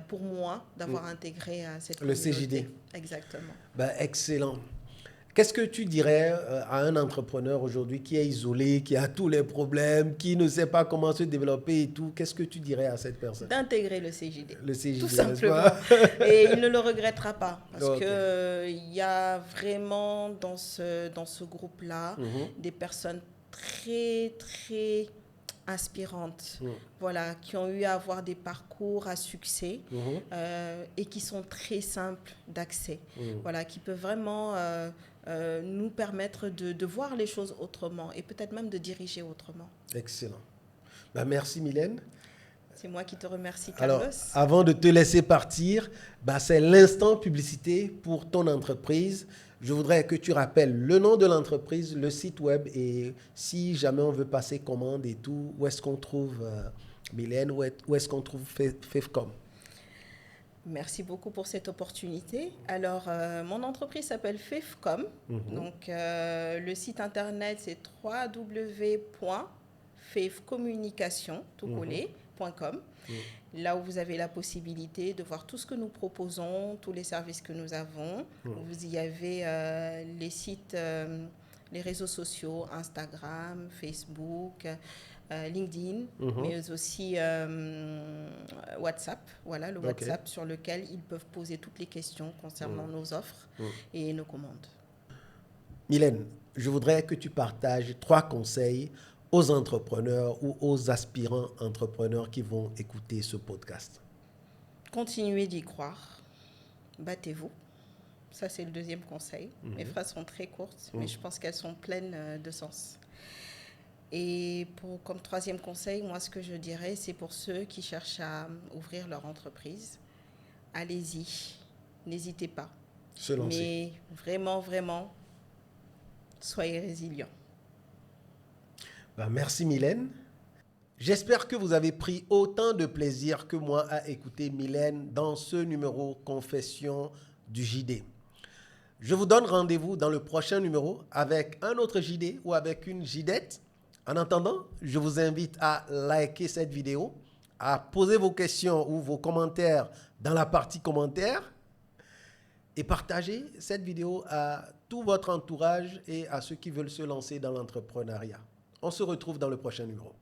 pour moi d'avoir intégré cette communauté. Le CJD. Exactement. Ben, excellent. Qu'est-ce que tu dirais à un entrepreneur aujourd'hui qui est isolé, qui a tous les problèmes, qui ne sait pas comment se développer et tout? Qu'est-ce que tu dirais à cette personne? D'intégrer le CJD. Le CJD, tout simplement. Et il ne le regrettera pas. Parce qu'il y a vraiment dans ce groupe-là des personnes très, très inspirantes, voilà, qui ont eu à avoir des parcours à succès et qui sont très simples d'accès, voilà, qui peuvent vraiment nous permettre de voir les choses autrement et peut-être même de diriger autrement. Excellent. Ben, merci Mylène. C'est moi qui te remercie, Carlos. Alors, avant de te laisser partir, c'est l'instant publicité pour ton entreprise. Je voudrais que tu rappelles le nom de l'entreprise, le site web et si jamais on veut passer commande et tout, où est-ce qu'on trouve Mylène, où est-ce qu'on trouve FEFCOM? Merci beaucoup pour cette opportunité. Alors, mon entreprise s'appelle FEFCOM. Donc, le site internet, c'est www.fefcommunication.com. Là où vous avez la possibilité de voir tout ce que nous proposons, tous les services que nous avons. Vous y avez les sites, les réseaux sociaux, Instagram, Facebook, LinkedIn, mais aussi WhatsApp. Voilà, le WhatsApp sur lequel ils peuvent poser toutes les questions concernant nos offres et nos commandes. Mylène, je voudrais que tu partages 3 conseils aux entrepreneurs ou aux aspirants entrepreneurs qui vont écouter ce podcast. Continuez d'y croire. Battez-vous. Ça, c'est le deuxième conseil. Mes phrases sont très courtes, mais je pense qu'elles sont pleines de sens. Et comme troisième conseil, moi, ce que je dirais, c'est pour ceux qui cherchent à ouvrir leur entreprise, allez-y. N'hésitez pas. Se lancer. Mais vraiment, vraiment, soyez résilients. Merci Mylène. J'espère que vous avez pris autant de plaisir que moi à écouter Mylène dans ce numéro Confession du JD. Je vous donne rendez-vous dans le prochain numéro avec un autre JD ou avec une JDette. En attendant, je vous invite à liker cette vidéo, à poser vos questions ou vos commentaires dans la partie commentaires et partager cette vidéo à tout votre entourage et à ceux qui veulent se lancer dans l'entrepreneuriat. On se retrouve dans le prochain numéro.